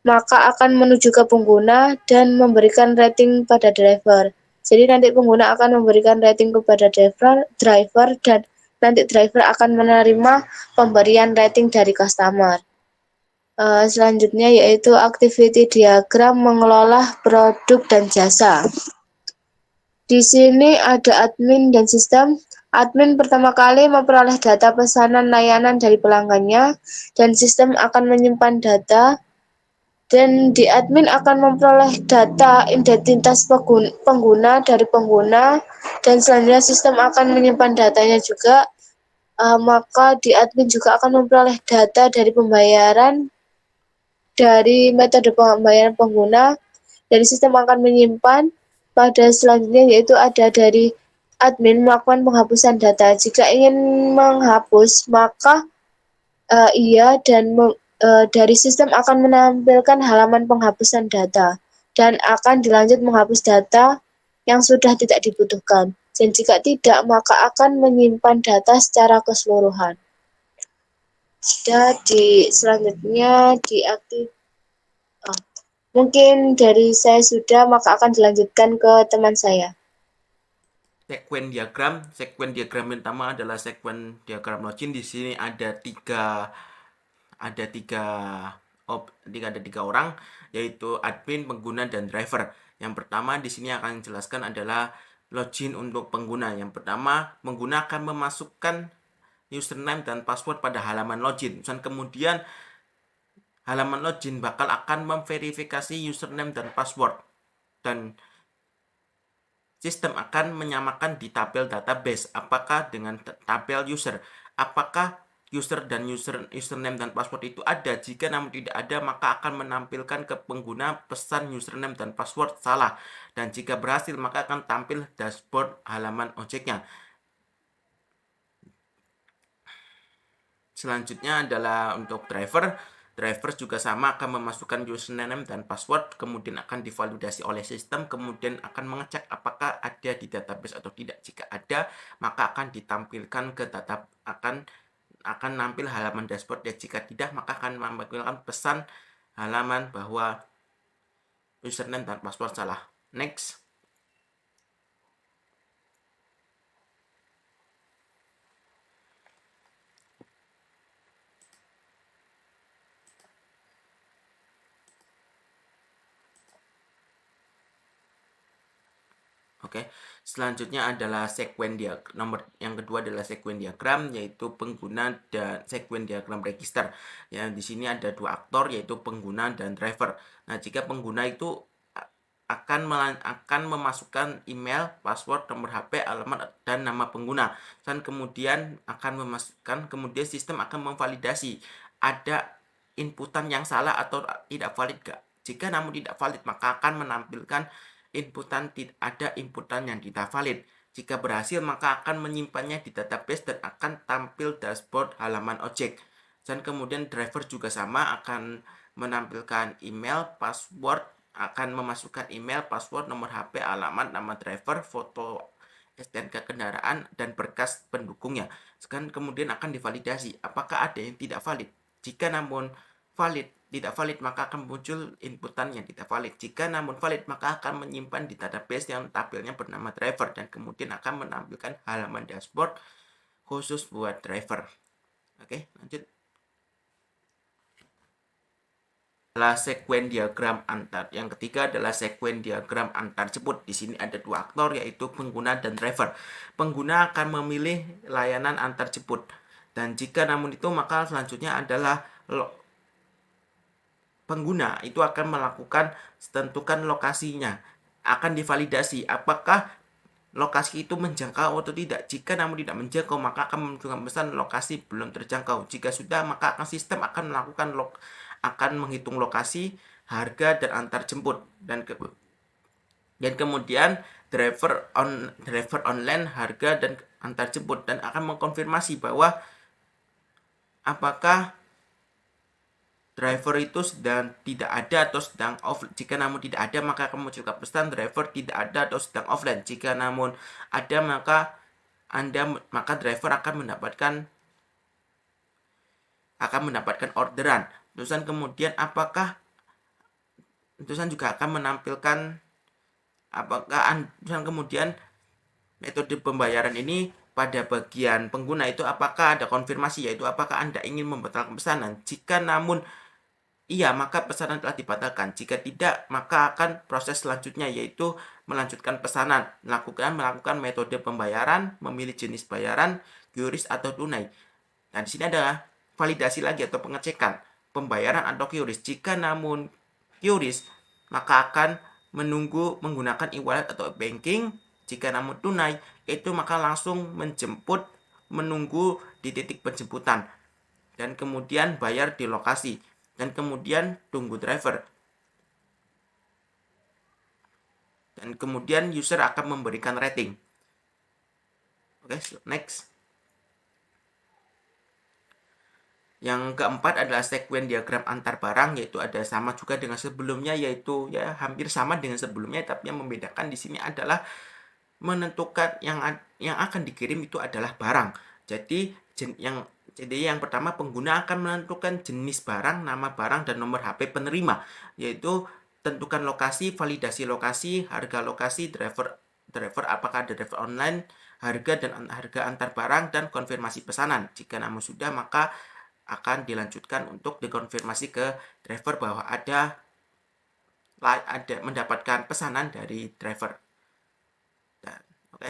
maka akan menuju ke pengguna dan memberikan rating pada driver. Jadi nanti pengguna akan memberikan rating kepada driver dan nanti driver akan menerima pemberian rating dari customer. Selanjutnya yaitu activity diagram mengelola produk dan jasa. Di sini ada admin dan sistem. Admin pertama kali memperoleh data pesanan layanan dari pelanggannya, dan sistem akan menyimpan data, dan di admin akan memperoleh data identitas pengguna dari pengguna, dan selanjutnya sistem akan menyimpan datanya juga. Maka di admin juga akan memperoleh data dari pembayaran, dari metode pembayaran pengguna, dari sistem akan menyimpan pada selanjutnya, yaitu ada dari admin melakukan penghapusan data. Jika ingin menghapus, maka iya, dan dari sistem akan menampilkan halaman penghapusan data, dan akan dilanjut menghapus data yang sudah tidak dibutuhkan. Dan jika tidak, maka akan menyimpan data secara keseluruhan. Selanjutnya diaktif. Mungkin dari saya sudah, maka akan dilanjutkan ke teman saya. Sekuen diagram pertama adalah sekuen diagram login. Di sini ada tiga orang, yaitu admin, pengguna, dan driver. Yang pertama di sini akan dijelaskan adalah login untuk pengguna. Yang pertama, pengguna akan memasukkan username dan password pada halaman login. Dan kemudian halaman login akan memverifikasi username dan password, dan sistem akan menyamakan di tabel database apakah dengan tabel user, apakah user dan username dan password itu ada. Jika namun tidak ada, maka akan menampilkan ke pengguna pesan username dan password salah, dan jika berhasil maka akan tampil dashboard halaman ojeknya. Selanjutnya adalah untuk driver juga sama, akan memasukkan username dan password, kemudian akan divalidasi oleh sistem, kemudian akan mengecek apakah ada di database atau tidak. Jika ada, maka akan ditampilkan ke akan nampil halaman dashboard, ya jika tidak maka akan menampilkan pesan halaman bahwa username dan password salah. Next. Oke, selanjutnya adalah sekuen diagram. Yang kedua adalah sekuen diagram, yaitu pengguna dan sekuen diagram register. Ya, di sini ada dua aktor, yaitu pengguna dan driver. Nah, jika pengguna itu akan memasukkan email, password, nomor HP, alamat, dan nama pengguna. Dan kemudian kemudian sistem akan memvalidasi ada inputan yang salah atau tidak valid gak. Jika namun tidak valid, maka akan menampilkan ada inputan yang tidak valid. Jika berhasil, maka akan menyimpannya di database dan akan tampil dashboard halaman ojek. Dan kemudian driver juga sama, akan menampilkan email, password, akan memasukkan email, password, nomor HP, alamat, nama driver, foto STNK kendaraan, dan berkas pendukungnya. Dan kemudian akan divalidasi apakah ada yang tidak valid. Jika namun tidak valid, maka akan muncul inputan yang tidak valid. Jika namun valid, maka akan menyimpan di database yang tabelnya bernama driver, dan kemudian akan menampilkan halaman dashboard khusus buat driver. Oke, lanjut. Adalah sekuen diagram antar. Yang ketiga adalah sekuen diagram antar jemput. Di sini ada dua aktor, yaitu pengguna dan driver. Pengguna akan memilih layanan antar jemput, dan jika namun itu, maka selanjutnya adalah pengguna itu akan tentukan lokasinya, akan divalidasi apakah lokasi itu menjangkau atau tidak. Jika namun tidak menjangkau, maka akan menunjukkan pesan lokasi belum terjangkau. Jika sudah, maka sistem akan menghitung lokasi, harga, dan antar jemput, dan kemudian driver online, harga, dan antar jemput, dan akan mengkonfirmasi bahwa apakah driver itu sedang tidak ada atau sedang off. Jika namun tidak ada, maka akan munculkan pesan driver tidak ada atau sedang offline. Jika namun ada, maka driver akan mendapatkan orderan. Terusan kemudian juga akan menampilkan kemudian metode pembayaran ini pada bagian pengguna itu apakah ada konfirmasi, yaitu apakah Anda ingin membatalkan pesanan. Jika namun iya, maka pesanan telah dibatalkan. Jika tidak, maka akan proses selanjutnya yaitu melanjutkan pesanan, melakukan metode pembayaran, memilih jenis bayaran, QRIS atau tunai. Nah, di sini ada validasi lagi atau pengecekan pembayaran atau QRIS. Jika namun QRIS, maka akan menunggu menggunakan e-wallet atau banking. Jika namun tunai, itu maka langsung menunggu di titik penjemputan dan kemudian bayar di lokasi dan kemudian tunggu driver. Dan kemudian user akan memberikan rating. Oke, next. Yang keempat adalah sekuen diagram antar barang, yaitu ada sama juga dengan sebelumnya, yaitu ya hampir sama dengan sebelumnya, tapi yang membedakan di sini adalah menentukan yang akan dikirim itu adalah barang. Jadi yang pertama pengguna akan menentukan jenis barang, nama barang, dan nomor HP penerima, yaitu tentukan lokasi, validasi lokasi, harga lokasi, driver apakah ada driver online, harga dan harga antar barang, dan konfirmasi pesanan. Jika namun sudah, maka akan dilanjutkan untuk dikonfirmasi ke driver bahwa ada mendapatkan pesanan dari driver. Oke,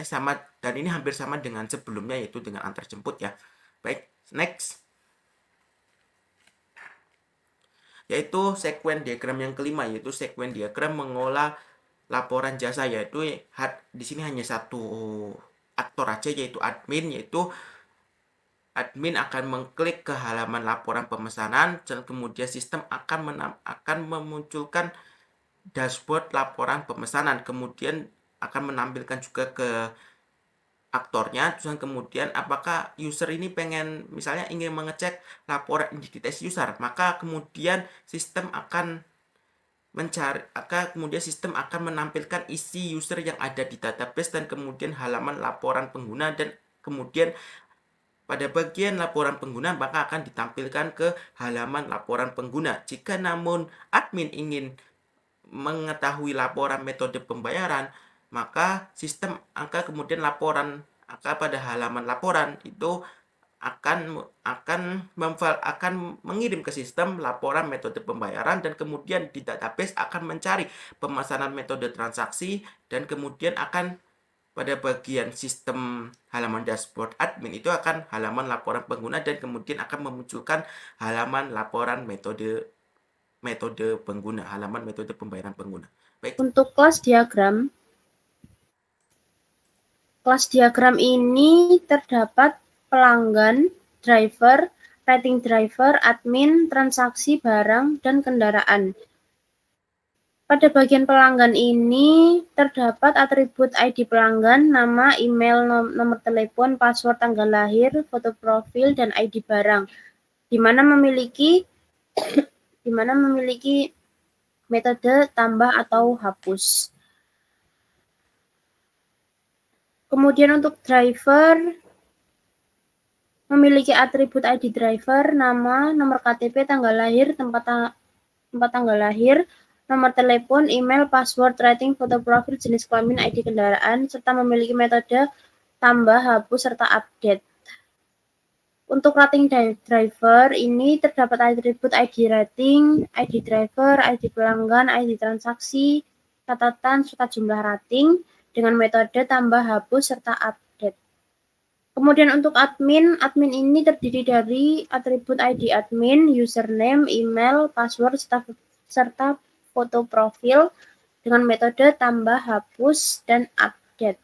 dan ini hampir sama dengan sebelumnya, yaitu dengan antar jemput ya. Baik, next. Yaitu sekuen diagram yang kelima, yaitu sekuen diagram mengolah laporan jasa, yaitu di sini hanya satu aktor aja, yaitu admin, yaitu admin akan mengklik ke halaman laporan pemesanan dan kemudian sistem akan memunculkan dashboard laporan pemesanan, kemudian akan menampilkan juga ke aktornya, dan kemudian apakah user ini misalnya ingin mengecek laporan identitas user, maka kemudian sistem akan menampilkan isi user yang ada di database dan kemudian halaman laporan pengguna, dan kemudian pada bagian laporan pengguna maka akan ditampilkan ke halaman laporan pengguna. Jika namun admin ingin mengetahui laporan metode pembayaran, maka sistem kemudian pada halaman laporan itu akan mengirim ke sistem laporan metode pembayaran, dan kemudian di database akan mencari pemesanan metode transaksi, dan kemudian akan pada bagian sistem halaman dashboard admin itu akan halaman laporan pengguna, dan kemudian akan memunculkan halaman laporan metode pengguna, halaman metode pembayaran pengguna. Baik. Untuk kelas diagram ini terdapat pelanggan, driver, rating driver, admin, transaksi barang, dan kendaraan. Pada bagian pelanggan ini terdapat atribut ID pelanggan, nama, email, nomor telepon, password, tanggal lahir, foto profil, dan ID barang, di mana memiliki metode tambah atau hapus. Kemudian untuk driver memiliki atribut ID driver, nama, nomor KTP, tanggal lahir, tempat tanggal lahir, nomor telepon, email, password, rating, foto profil, jenis kelamin, ID kendaraan, serta memiliki metode tambah, hapus, serta update. Untuk rating driver ini terdapat atribut ID rating, ID driver, ID pelanggan, ID transaksi, catatan, serta jumlah rating dengan metode tambah, hapus, serta update. Kemudian untuk admin ini terdiri dari atribut ID admin, username, email, password, serta foto profil dengan metode tambah, hapus, dan update.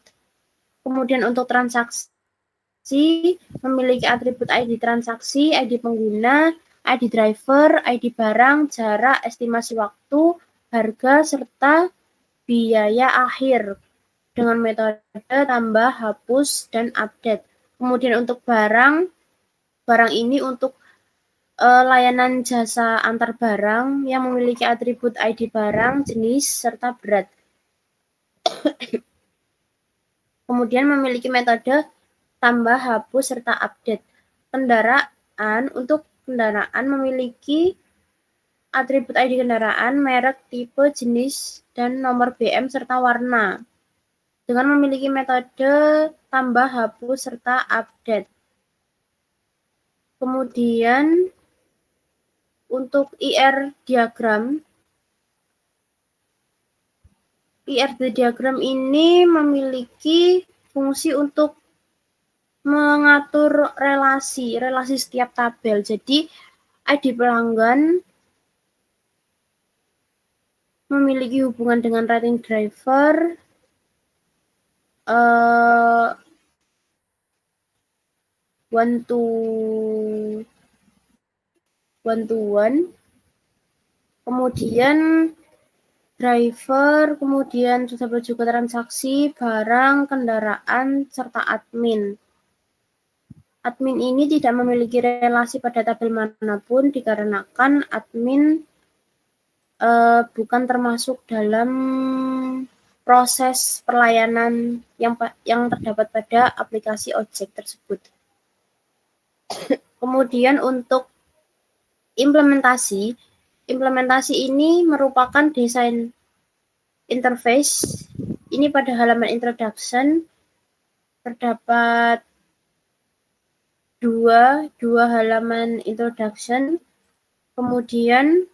Kemudian untuk transaksi memiliki atribut ID transaksi, ID pengguna, ID driver, ID barang, jarak, estimasi waktu, harga, serta biaya akhir dengan metode tambah, hapus, dan update. Kemudian untuk barang ini untuk layanan jasa antar barang yang memiliki atribut ID barang, jenis, serta berat. Kemudian memiliki metode tambah, hapus, serta update. Untuk kendaraan memiliki atribut ID kendaraan, merek, tipe, jenis, dan nomor BM serta warna dengan memiliki metode tambah, hapus, serta update. Kemudian untuk IR diagram ini memiliki fungsi untuk mengatur relasi setiap tabel. Jadi ID pelanggan memiliki hubungan dengan rating driver one to one, kemudian driver, kemudian terdapat juga transaksi, barang, kendaraan, serta admin. Admin ini tidak memiliki relasi pada tabel manapun dikarenakan admin bukan termasuk dalam proses pelayanan yang terdapat pada aplikasi ojek tersebut. Kemudian untuk implementasi ini merupakan desain interface. Ini pada halaman introduction terdapat dua halaman introduction, kemudian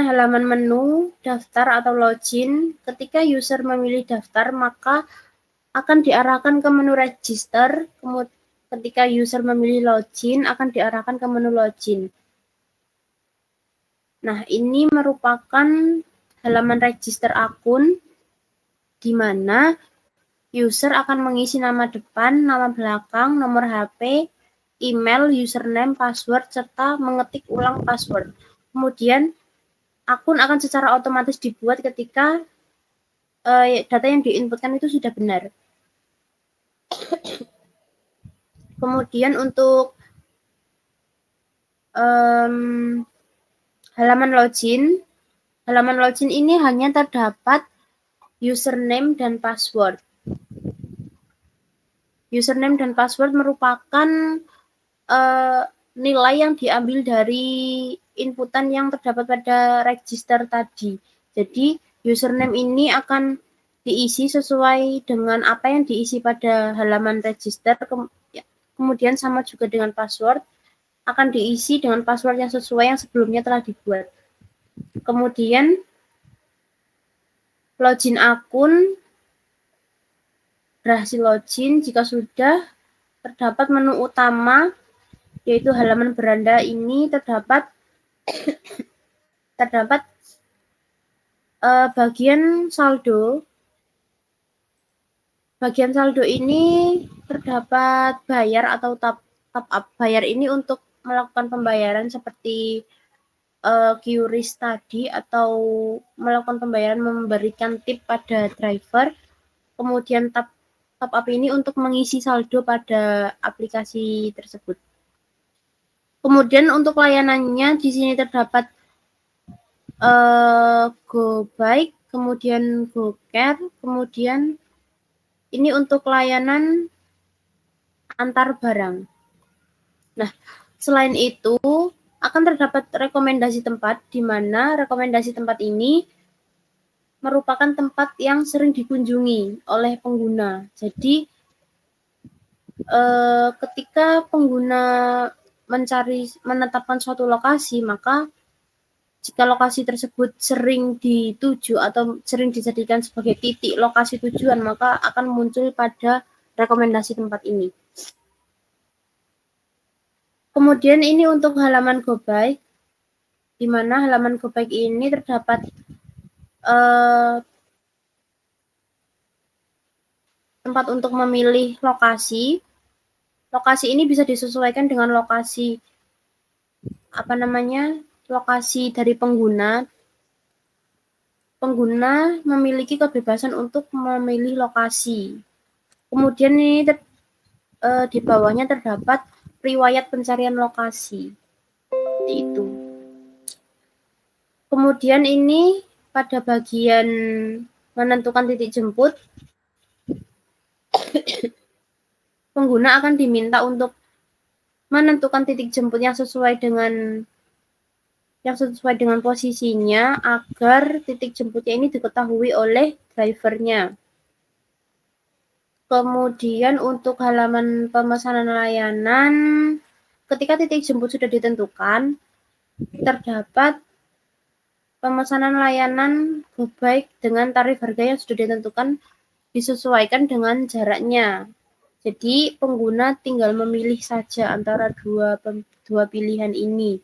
halaman menu, daftar atau login. Ketika user memilih daftar, maka akan diarahkan ke menu register. Ketika user memilih login, akan diarahkan ke menu login. Nah, ini merupakan halaman register akun, di mana user akan mengisi nama depan, nama belakang, nomor HP, email, username, password, serta mengetik ulang password. Kemudian akun akan secara otomatis dibuat ketika data yang diinputkan itu sudah benar. Kemudian untuk halaman login ini hanya terdapat username dan password. Username dan password merupakan nilai yang diambil dari inputan yang terdapat pada register tadi. Jadi username ini akan diisi sesuai dengan apa yang diisi pada halaman register. Kemudian sama juga dengan password, akan diisi dengan password yang sesuai yang sebelumnya telah dibuat. Kemudian login akun, berhasil login jika sudah. Terdapat menu utama, yaitu halaman beranda ini terdapat bagian saldo. Bagian saldo ini terdapat bayar atau top up. Bayar ini untuk melakukan pembayaran seperti QRIS tadi, atau melakukan pembayaran memberikan tip pada driver. Kemudian top up ini untuk mengisi saldo pada aplikasi tersebut. Kemudian untuk layanannya di sini terdapat GoBike, kemudian GoCare, kemudian ini untuk layanan antar barang. Nah, selain itu akan terdapat rekomendasi tempat, di mana rekomendasi tempat ini merupakan tempat yang sering dikunjungi oleh pengguna. Jadi ketika pengguna menetapkan suatu lokasi, maka jika lokasi tersebut sering dituju atau sering dijadikan sebagai titik lokasi tujuan, maka akan muncul pada rekomendasi tempat ini. Kemudian ini untuk halaman GoBike, di mana halaman GoBike ini terdapat tempat untuk memilih lokasi. Lokasi ini bisa disesuaikan dengan lokasi lokasi dari pengguna. Pengguna memiliki kebebasan untuk memilih lokasi. Kemudian ini di bawahnya terdapat riwayat pencarian lokasi. Seperti itu. Kemudian ini pada bagian menentukan titik jemput, pengguna akan diminta untuk menentukan titik jemput yang sesuai dengan posisinya, agar titik jemputnya ini diketahui oleh drivernya. Kemudian untuk halaman pemesanan layanan, ketika titik jemput sudah ditentukan, terdapat pemesanan layanan GoBike dengan tarif harga yang sudah ditentukan disesuaikan dengan jaraknya. Jadi pengguna tinggal memilih saja antara dua pilihan ini.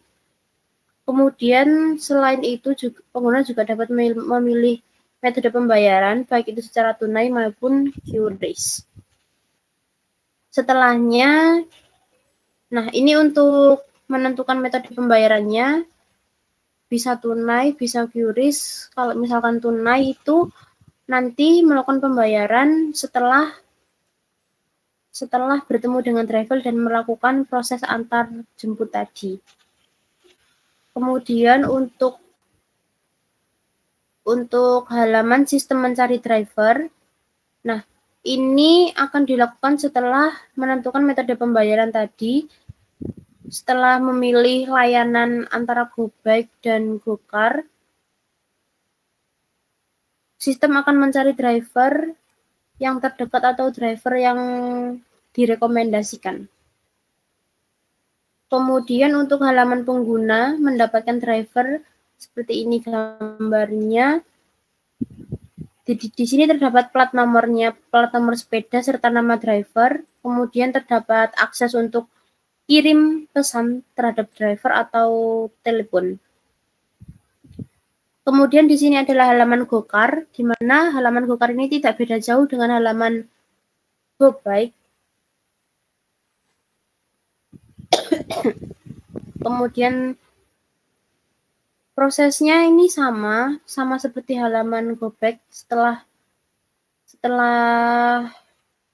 Kemudian selain itu pengguna juga dapat memilih metode pembayaran baik itu secara tunai maupun QRIS. Setelahnya, nah ini untuk menentukan metode pembayarannya, bisa tunai, bisa QRIS. Kalau misalkan tunai itu nanti melakukan pembayaran setelah bertemu dengan driver dan melakukan proses antar jemput tadi. Kemudian untuk halaman sistem mencari driver, nah ini akan dilakukan setelah menentukan metode pembayaran tadi, setelah memilih layanan antara GoBike dan GoCar, sistem akan mencari driver yang terdekat atau driver yang direkomendasikan. Kemudian untuk halaman pengguna mendapatkan driver seperti ini gambarnya. Di sini terdapat plat nomornya, plat nomor sepeda serta nama driver. Kemudian terdapat akses untuk kirim pesan terhadap driver atau telepon. Kemudian di sini adalah halaman GoCar, di mana halaman GoCar ini tidak beda jauh dengan halaman GoBike. Kemudian prosesnya ini sama seperti halaman GoBike. Setelah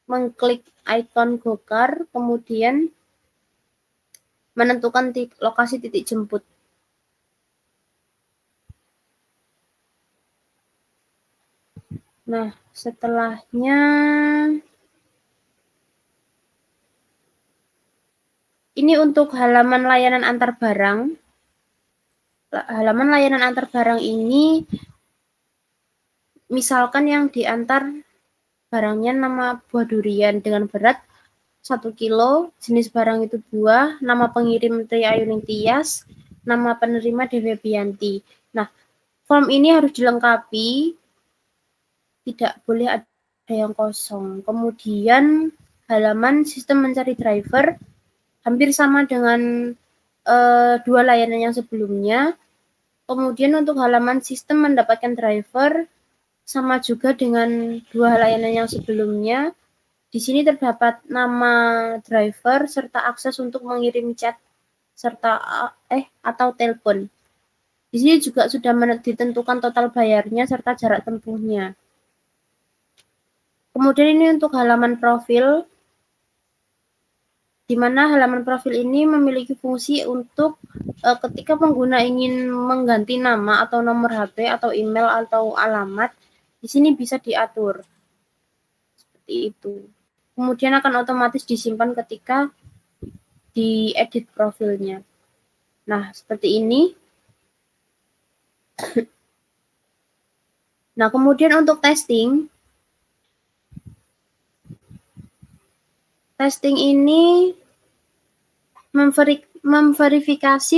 mengklik ikon GoCar, kemudian menentukan lokasi titik jemput. Nah, setelahnya ini untuk halaman layanan antar barang. Halaman layanan antar barang ini misalkan yang diantar barangnya nama buah durian dengan berat 1 kilo, jenis barang itu buah, nama pengirim Tri Ayuning Tias, nama penerima Dewi Bianti. Nah, form ini harus dilengkapi, tidak boleh ada yang kosong. Kemudian halaman sistem mencari driver hampir sama dengan dua layanan yang sebelumnya. Kemudian untuk halaman sistem mendapatkan driver sama juga dengan dua layanan yang sebelumnya. Di sini terdapat nama driver serta akses untuk mengirim chat serta atau telepon. Di sini juga sudah ditentukan total bayarnya serta jarak tempuhnya. Kemudian ini untuk halaman profil, di mana halaman profil ini memiliki fungsi untuk ketika pengguna ingin mengganti nama atau nomor HP atau email atau alamat, di sini bisa diatur seperti itu. Kemudian akan otomatis disimpan ketika diedit profilnya. Nah, seperti ini. Nah, kemudian untuk testing ini memverifikasi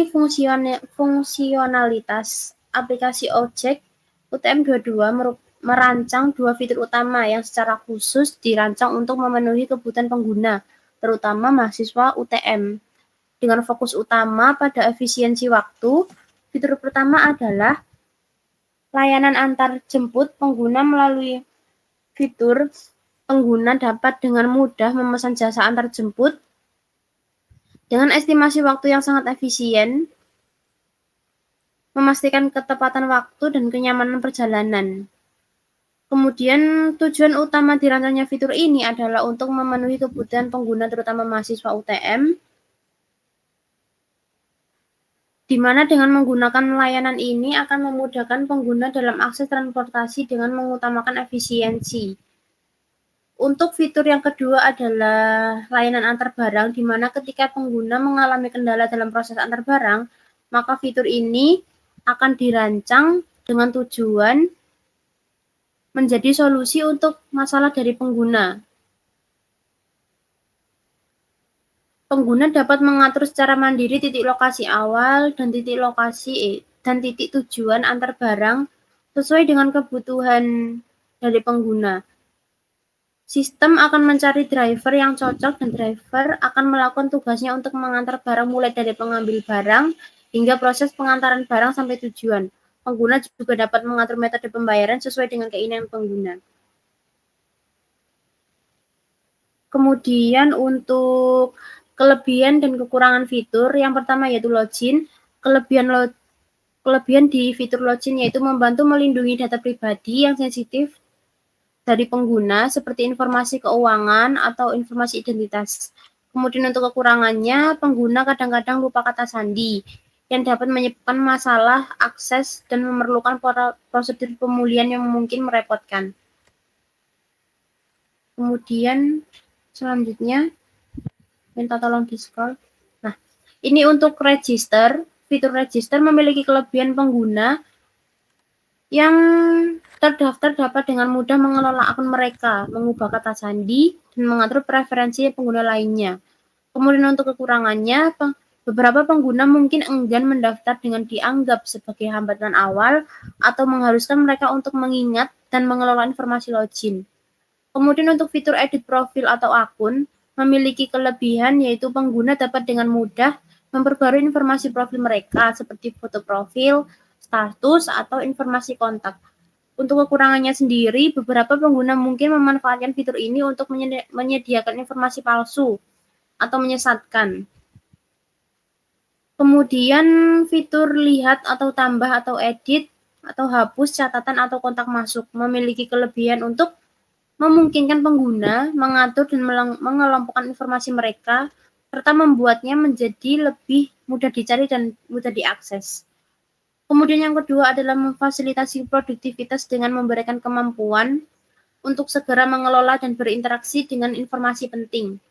fungsionalitas aplikasi ojek. UTM 22 merancang dua fitur utama yang secara khusus dirancang untuk memenuhi kebutuhan pengguna, terutama mahasiswa UTM. Dengan fokus utama pada efisiensi waktu, fitur pertama adalah layanan antar jemput pengguna. Melalui fitur, pengguna dapat dengan mudah memesan jasa antar jemput dengan estimasi waktu yang sangat efisien, memastikan ketepatan waktu dan kenyamanan perjalanan. Kemudian tujuan utama dirancangnya fitur ini adalah untuk memenuhi kebutuhan pengguna terutama mahasiswa UTM, di mana dengan menggunakan layanan ini akan memudahkan pengguna dalam akses transportasi dengan mengutamakan efisiensi. Untuk fitur yang kedua adalah layanan antar barang, di mana ketika pengguna mengalami kendala dalam proses antar barang, maka fitur ini akan dirancang dengan tujuan menjadi solusi untuk masalah dari pengguna. Pengguna dapat mengatur secara mandiri titik lokasi awal dan titik tujuan antar barang sesuai dengan kebutuhan dari pengguna. Sistem akan mencari driver yang cocok dan driver akan melakukan tugasnya untuk mengantar barang mulai dari pengambil barang hingga proses pengantaran barang sampai tujuan. Pengguna juga dapat mengatur metode pembayaran sesuai dengan keinginan pengguna. Kemudian untuk kelebihan dan kekurangan fitur, yang pertama yaitu login. Kelebihan di fitur login yaitu membantu melindungi data pribadi yang sensitif dari pengguna seperti informasi keuangan atau informasi identitas. Kemudian untuk kekurangannya, pengguna kadang-kadang lupa kata sandi yang dapat menyebabkan masalah akses dan memerlukan prosedur pemulihan yang mungkin merepotkan. Kemudian selanjutnya, minta tolong di-scroll. Nah, ini untuk register. Fitur register memiliki kelebihan pengguna yang terdaftar dapat dengan mudah mengelola akun mereka, mengubah kata sandi, dan mengatur preferensi pengguna lainnya. Kemudian untuk kekurangannya, beberapa pengguna mungkin enggan mendaftar dengan dianggap sebagai hambatan awal atau mengharuskan mereka untuk mengingat dan mengelola informasi login. Kemudian untuk fitur edit profil atau akun, memiliki kelebihan yaitu pengguna dapat dengan mudah memperbarui informasi profil mereka seperti foto profil, status, atau informasi kontak. Untuk kekurangannya sendiri, beberapa pengguna mungkin memanfaatkan fitur ini untuk menyediakan informasi palsu atau menyesatkan. Kemudian fitur lihat atau tambah atau edit atau hapus catatan atau kontak masuk memiliki kelebihan untuk memungkinkan pengguna mengatur dan mengelompokkan informasi mereka serta membuatnya menjadi lebih mudah dicari dan mudah diakses. Kemudian yang kedua adalah memfasilitasi produktivitas dengan memberikan kemampuan untuk segera mengelola dan berinteraksi dengan informasi penting.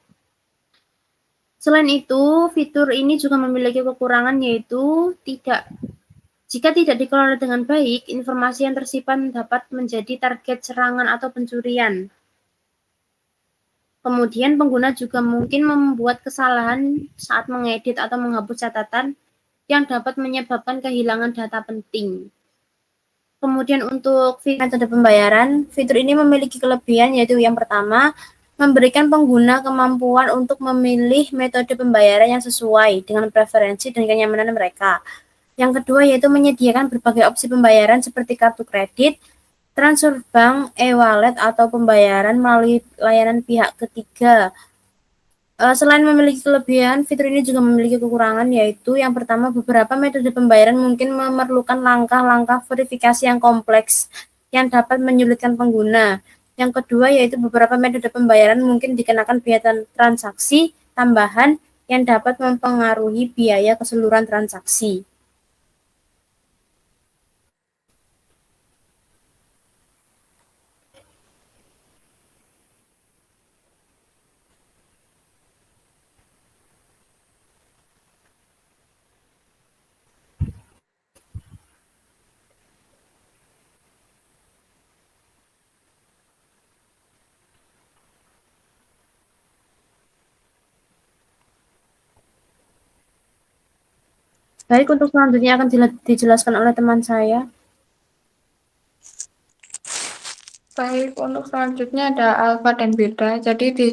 Selain itu, fitur ini juga memiliki kekurangan yaitu jika tidak dikelola dengan baik, informasi yang tersimpan dapat menjadi target serangan atau pencurian. Kemudian pengguna juga mungkin membuat kesalahan saat mengedit atau menghapus catatan yang dapat menyebabkan kehilangan data penting. Kemudian untuk metode pembayaran, fitur ini memiliki kelebihan yaitu yang pertama, memberikan pengguna kemampuan untuk memilih metode pembayaran yang sesuai dengan preferensi dan kenyamanan mereka. Yang kedua yaitu menyediakan berbagai opsi pembayaran seperti kartu kredit, transfer bank, e-wallet, atau pembayaran melalui layanan pihak ketiga. Selain memiliki kelebihan, fitur ini juga memiliki kekurangan, yaitu yang pertama, beberapa metode pembayaran mungkin memerlukan langkah-langkah verifikasi yang kompleks yang dapat menyulitkan pengguna. Yang kedua, yaitu beberapa metode pembayaran mungkin dikenakan biaya transaksi tambahan yang dapat mempengaruhi biaya keseluruhan transaksi. Baik, untuk selanjutnya akan dijelaskan oleh teman saya. Baik, untuk selanjutnya ada alfa dan beta. Jadi di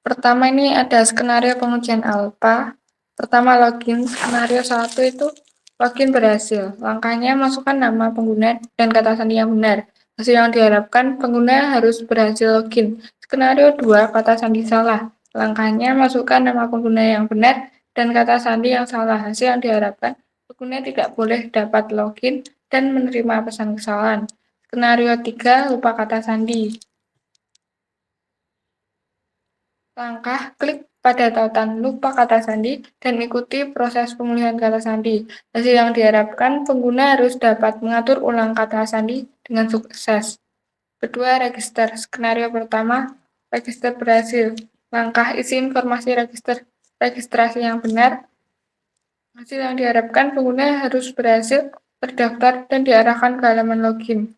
pertama ini ada skenario pengujian alfa. Pertama login, skenario 1 itu login berhasil. Langkahnya masukkan nama pengguna dan kata sandi yang benar. Hasil yang diharapkan pengguna harus berhasil login. Skenario 2, kata sandi salah. Langkahnya masukkan nama pengguna yang benar dan kata sandi yang salah. Hasil yang diharapkan pengguna tidak boleh dapat login dan menerima pesan kesalahan. Skenario 3, lupa kata sandi. Langkah, klik pada tautan lupa kata sandi dan ikuti proses pemulihan kata sandi. Hasil yang diharapkan pengguna harus dapat mengatur ulang kata sandi dengan sukses. Kedua, register. Skenario pertama, register berhasil. Langkah, isi informasi registrasi yang benar. Hasil yang diharapkan pengguna harus berhasil terdaftar dan diarahkan ke halaman login.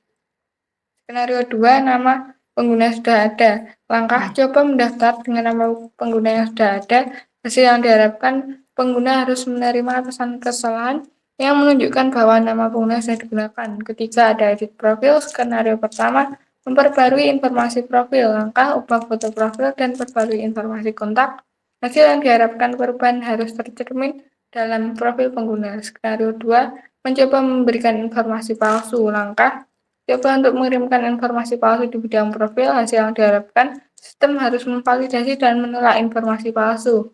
Skenario 2, nama pengguna sudah ada. Langkah, coba mendaftar dengan nama pengguna yang sudah ada Hasil yang diharapkan, pengguna harus menerima pesan kesalahan yang menunjukkan bahwa nama pengguna sudah digunakan. Ketika ada edit profil, skenario pertama, memperbarui informasi profil, langkah ubah foto profil, dan perbarui informasi kontak. Hasil yang diharapkan perubahan harus tercermin dalam profil pengguna. Skenario 2, mencoba memberikan informasi palsu, langkah coba untuk mengirimkan informasi palsu di bidang profil. Hasil yang diharapkan, sistem harus memvalidasi dan menolak informasi palsu.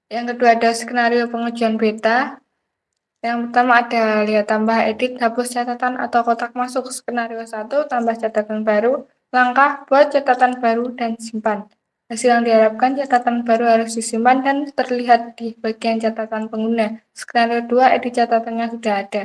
Yang kedua ada skenario pengujian beta. Yang pertama ada lihat tambah edit, hapus catatan atau kotak masuk. Skenario 1, tambah catatan baru. Langkah, buat catatan baru dan simpan. Hasil yang diharapkan, catatan baru harus disimpan dan terlihat di bagian catatan pengguna. Skenario 2, edit catatannya sudah ada.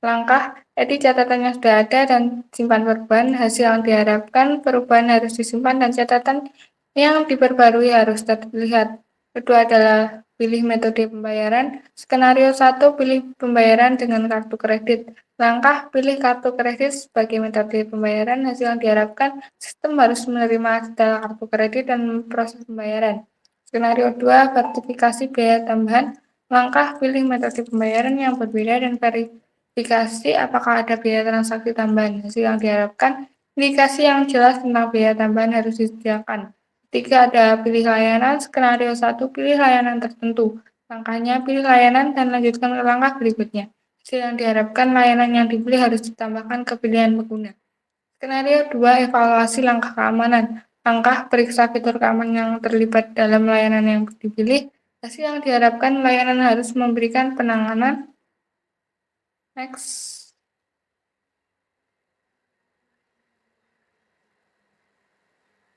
Langkah, edit catatannya sudah ada dan simpan perubahan. Hasil yang diharapkan, perubahan harus disimpan dan catatan yang diperbarui harus terlihat. Kedua adalah pilih metode pembayaran. Skenario 1, pilih pembayaran dengan kartu kredit. Langkah, pilih kartu kredit sebagai metode pembayaran. Hasil yang diharapkan, sistem harus menerima detail kartu kredit dan proses pembayaran. Skenario 2, verifikasi biaya tambahan. Langkah, pilih metode pembayaran yang berbeda dan verifikasi apakah ada biaya transaksi tambahan. Hasil yang diharapkan, indikasi yang jelas tentang biaya tambahan harus disediakan. Ketiga ada pilih layanan. Skenario 1, pilih layanan tertentu. Langkahnya, pilih layanan dan lanjutkan ke langkah berikutnya. Hasil yang diharapkan, layanan yang dipilih harus ditambahkan ke pilihan pengguna. Skenario 2, evaluasi langkah keamanan. Langkah, periksa fitur keamanan yang terlibat dalam layanan yang dipilih. Hasil yang diharapkan, layanan harus memberikan penanganan. Next.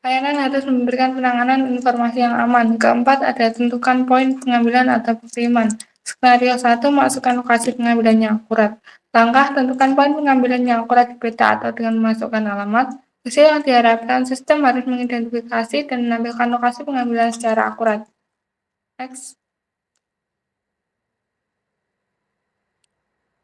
Layanan harus memberikan penanganan informasi yang aman. Keempat, ada tentukan poin pengambilan atau pengiriman. Skenario 1, masukkan lokasi pengambilan yang akurat. Langkah, tentukan poin pengambilan yang akurat di peta atau dengan memasukkan alamat. Hasil yang diharapkan, sistem harus mengidentifikasi dan menampilkan lokasi pengambilan secara akurat. Next.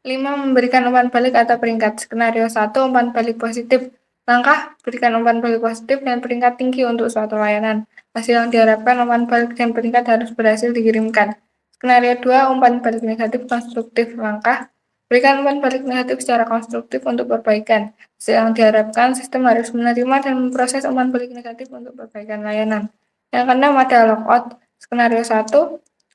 5. Memberikan umpan balik atau peringkat. Skenario 1, umpan balik positif. Langkah, berikan umpan balik positif dan peringkat tinggi untuk suatu layanan. Hasil yang diharapkan, umpan balik dan peringkat harus berhasil dikirimkan. Skenario 2, umpan balik negatif konstruktif. Langkah, berikan umpan balik negatif secara konstruktif untuk perbaikan. Hasil yang diharapkan, sistem harus menerima dan memproses umpan balik negatif untuk perbaikan layanan. Yang keenam ada logout. Skenario 1,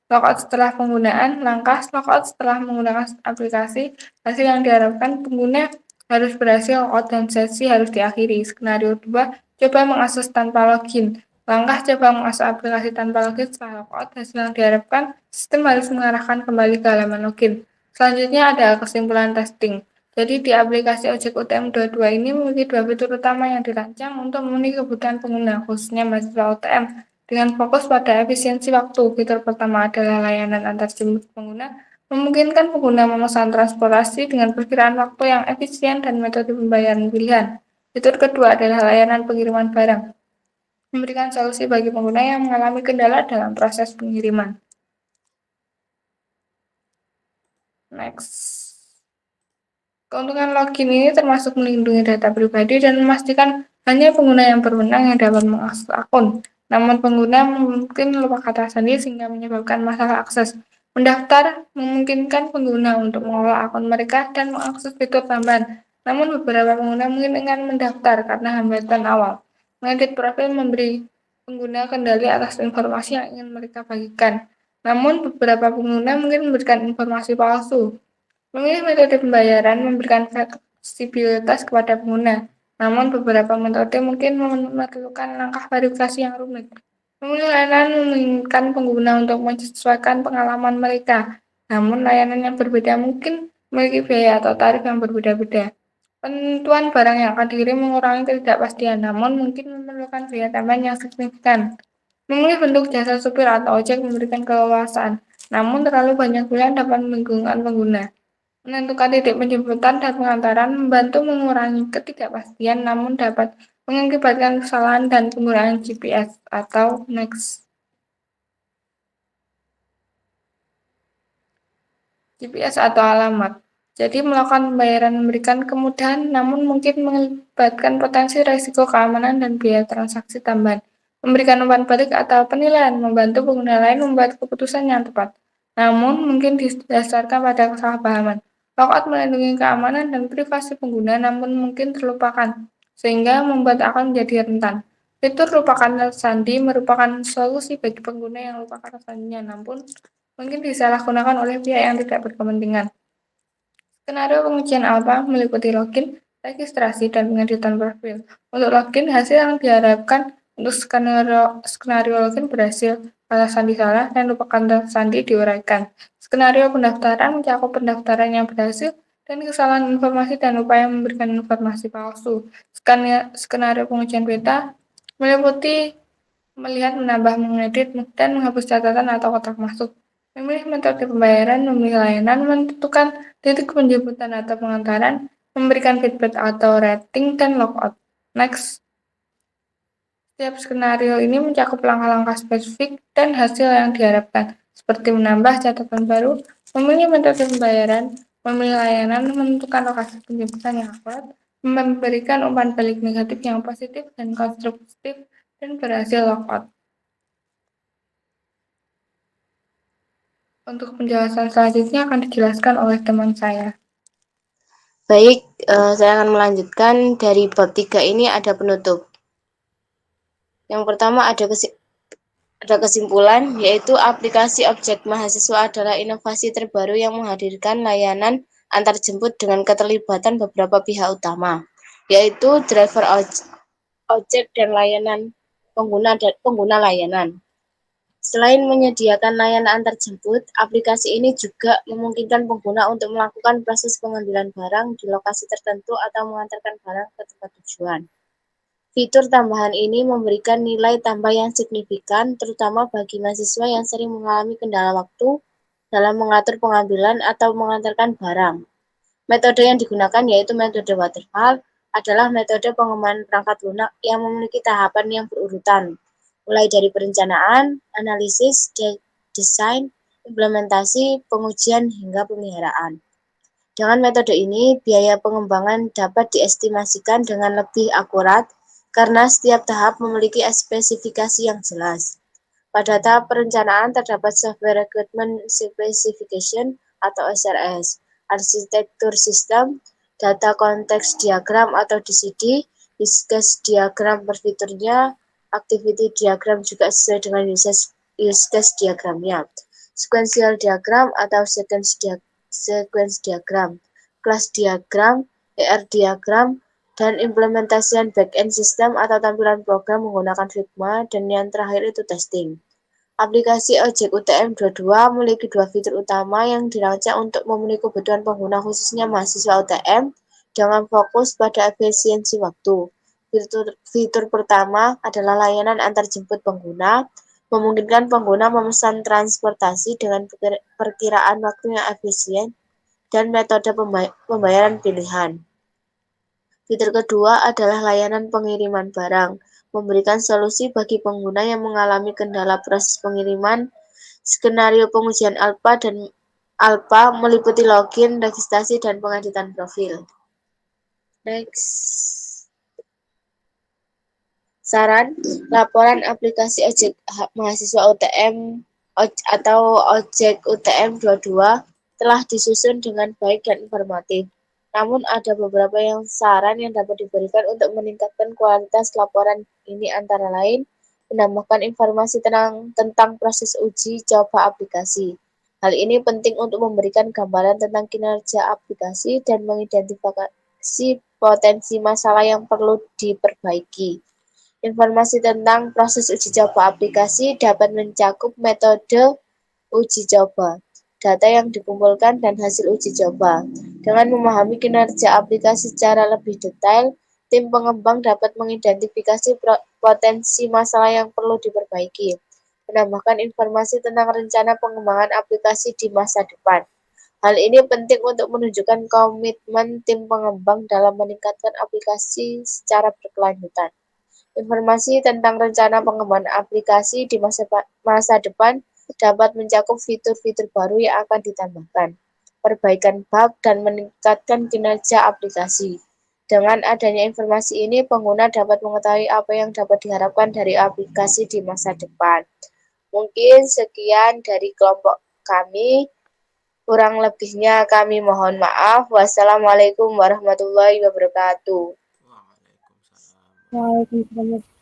logout setelah penggunaan. Langkah, logout setelah menggunakan aplikasi. Hasil yang diharapkan, pengguna harus berhasil logout dan sesi harus diakhiri. Skenario 2, coba mengakses tanpa login. Langkah, coba mengakses aplikasi tanpa login setelah logout. Hasil yang diharapkan, sistem harus mengarahkan kembali ke halaman login. Selanjutnya ada kesimpulan testing. Jadi di aplikasi Ojek UTM 22 ini memiliki dua fitur utama yang dirancang untuk memenuhi kebutuhan pengguna, khususnya mahasiswa UTM. Dengan fokus pada efisiensi waktu, fitur pertama adalah layanan antar jemput pengguna, memungkinkan pengguna memesan transportasi dengan perkiraan waktu yang efisien dan metode pembayaran pilihan. Fitur kedua adalah layanan pengiriman barang, memberikan solusi bagi pengguna yang mengalami kendala dalam proses pengiriman. Next. Keuntungan login ini termasuk melindungi data pribadi dan memastikan hanya pengguna yang berwenang yang dapat mengakses akun. Namun pengguna mungkin lupa kata sandi sehingga menyebabkan masalah akses. Mendaftar memungkinkan pengguna untuk mengelola akun mereka dan mengakses fitur tambahan. Namun beberapa pengguna mungkin enggan mendaftar karena hambatan awal. Mengedit profil memberi pengguna kendali atas informasi yang ingin mereka bagikan. Namun beberapa pengguna mungkin memberikan informasi palsu. Memilih metode pembayaran memberikan fleksibilitas kepada pengguna, namun beberapa metode mungkin memerlukan langkah verifikasi yang rumit. Memilih layanan memungkinkan pengguna untuk menyesuaikan pengalaman mereka, namun layanan yang berbeda mungkin memiliki biaya atau tarif yang berbeda-beda. Penentuan barang yang akan dikirim mengurangi ketidakpastian, namun mungkin memerlukan biaya tambahan yang signifikan. Memilih bentuk jasa supir atau ojek memberikan keleluasaan, namun terlalu banyak pilihan dapat membingungkan pengguna. Menentukan titik penjemputan dan pengantaran membantu mengurangi ketidakpastian namun dapat mengakibatkan kesalahan dan penggunaan GPS atau Next. GPS atau alamat. Jadi melakukan pembayaran memberikan kemudahan namun mungkin mengakibatkan potensi risiko keamanan dan biaya transaksi tambahan. memberikan umpan balik atau penilaian, membantu pengguna lain membuat keputusan yang tepat. Namun, mungkin didasarkan pada kesalahpahaman. Logout melindungi keamanan dan privasi pengguna, namun mungkin terlupakan, sehingga membuat akun menjadi rentan. Fitur lupakan sandi merupakan solusi bagi pengguna yang lupa kata sandinya, namun mungkin disalahgunakan oleh pihak yang tidak berkepentingan. Skenario pengujian alfa meliputi login, registrasi, dan pengeditan profil. Untuk login, hasil yang diharapkan untuk skenario login berhasil, kata sandi salah, dan lupakan sandi diuraikan. Skenario pendaftaran mencakup pendaftaran yang berhasil dan kesalahan informasi dan upaya memberikan informasi palsu. Skenario pengujian beta meliputi melihat, menambah, mengedit, dan menghapus catatan atau kotak masuk. Memilih metode pembayaran, memilih layanan, menentukan titik penjemputan atau pengantaran, memberikan feedback atau rating, dan logout. Next. Setiap skenario ini mencakup langkah-langkah spesifik dan hasil yang diharapkan, seperti menambah catatan baru, memilih metode pembayaran, memilih layanan, menentukan lokasi penjemputan yang akurat, memberikan umpan balik negatif yang positif dan konstruktif, dan berhasil logout. Untuk penjelasan selanjutnya akan dijelaskan oleh teman saya. Baik, saya akan melanjutkan dari bab 3 ini ada penutup. Yang pertama ada kesimpulan, yaitu aplikasi objek mahasiswa adalah inovasi terbaru yang menghadirkan layanan antarjemput dengan keterlibatan beberapa pihak utama, yaitu driver objek dan layanan pengguna layanan. Selain menyediakan layanan antarjemput, aplikasi ini juga memungkinkan pengguna untuk melakukan proses pengambilan barang di lokasi tertentu atau mengantarkan barang ke tempat tujuan. Fitur tambahan ini memberikan nilai tambah yang signifikan, terutama bagi mahasiswa yang sering mengalami kendala waktu dalam mengatur pengambilan atau mengantarkan barang. Metode yang digunakan yaitu metode waterfall, adalah metode pengembangan perangkat lunak yang memiliki tahapan yang berurutan, mulai dari perencanaan, analisis, desain, implementasi, pengujian, hingga pemeliharaan. Dengan metode ini, biaya pengembangan dapat diestimasikan dengan lebih akurat karena setiap tahap memiliki spesifikasi yang jelas. Pada tahap perencanaan terdapat Software Requirement Specification atau SRS, arsitektur sistem, data konteks diagram atau DCD, use case diagram per fiturnya, activity diagram juga sesuai dengan use case diagramnya, sequential diagram atau sequence diagram, class diagram, ER diagram, dan implementasian back-end system atau tampilan program menggunakan Figma, dan yang terakhir itu testing. Aplikasi Ojek UTM 22 memiliki dua fitur utama yang dirancang untuk memenuhi kebutuhan pengguna khususnya mahasiswa UTM dengan fokus pada efisiensi waktu. Fitur pertama adalah layanan antarjemput pengguna, memungkinkan pengguna memesan transportasi dengan perkiraan waktu yang efisien dan metode pembayaran pilihan. Fitur kedua adalah layanan pengiriman barang, memberikan solusi bagi pengguna yang mengalami kendala proses pengiriman. Skenario pengujian alpha meliputi login, registrasi, dan pengeditan profil. Next. Saran, laporan aplikasi Ojek mahasiswa UTM atau Ojek UTM 22 telah disusun dengan baik dan informatif. Namun ada beberapa saran yang dapat diberikan untuk meningkatkan kualitas laporan ini, antara lain menambahkan informasi tentang proses uji coba aplikasi. Hal ini penting untuk memberikan gambaran tentang kinerja aplikasi dan mengidentifikasi potensi masalah yang perlu diperbaiki. Informasi tentang proses uji coba aplikasi dapat mencakup metode uji coba, data yang dikumpulkan, dan hasil uji coba. Dengan memahami kinerja aplikasi secara lebih detail, tim pengembang dapat mengidentifikasi potensi masalah yang perlu diperbaiki, menambahkan informasi tentang rencana pengembangan aplikasi di masa depan. Hal ini penting untuk menunjukkan komitmen tim pengembang dalam meningkatkan aplikasi secara berkelanjutan. Informasi tentang rencana pengembangan aplikasi di masa depan dapat mencakup fitur-fitur baru yang akan ditambahkan, perbaikan bug, dan meningkatkan kinerja aplikasi. Dengan adanya informasi ini, pengguna dapat mengetahui apa yang dapat diharapkan dari aplikasi di masa depan. Mungkin sekian dari kelompok kami. Kurang lebihnya kami mohon maaf. Wassalamualaikum warahmatullahi wabarakatuh. Waalaikumsalam. Waalaikumsalam.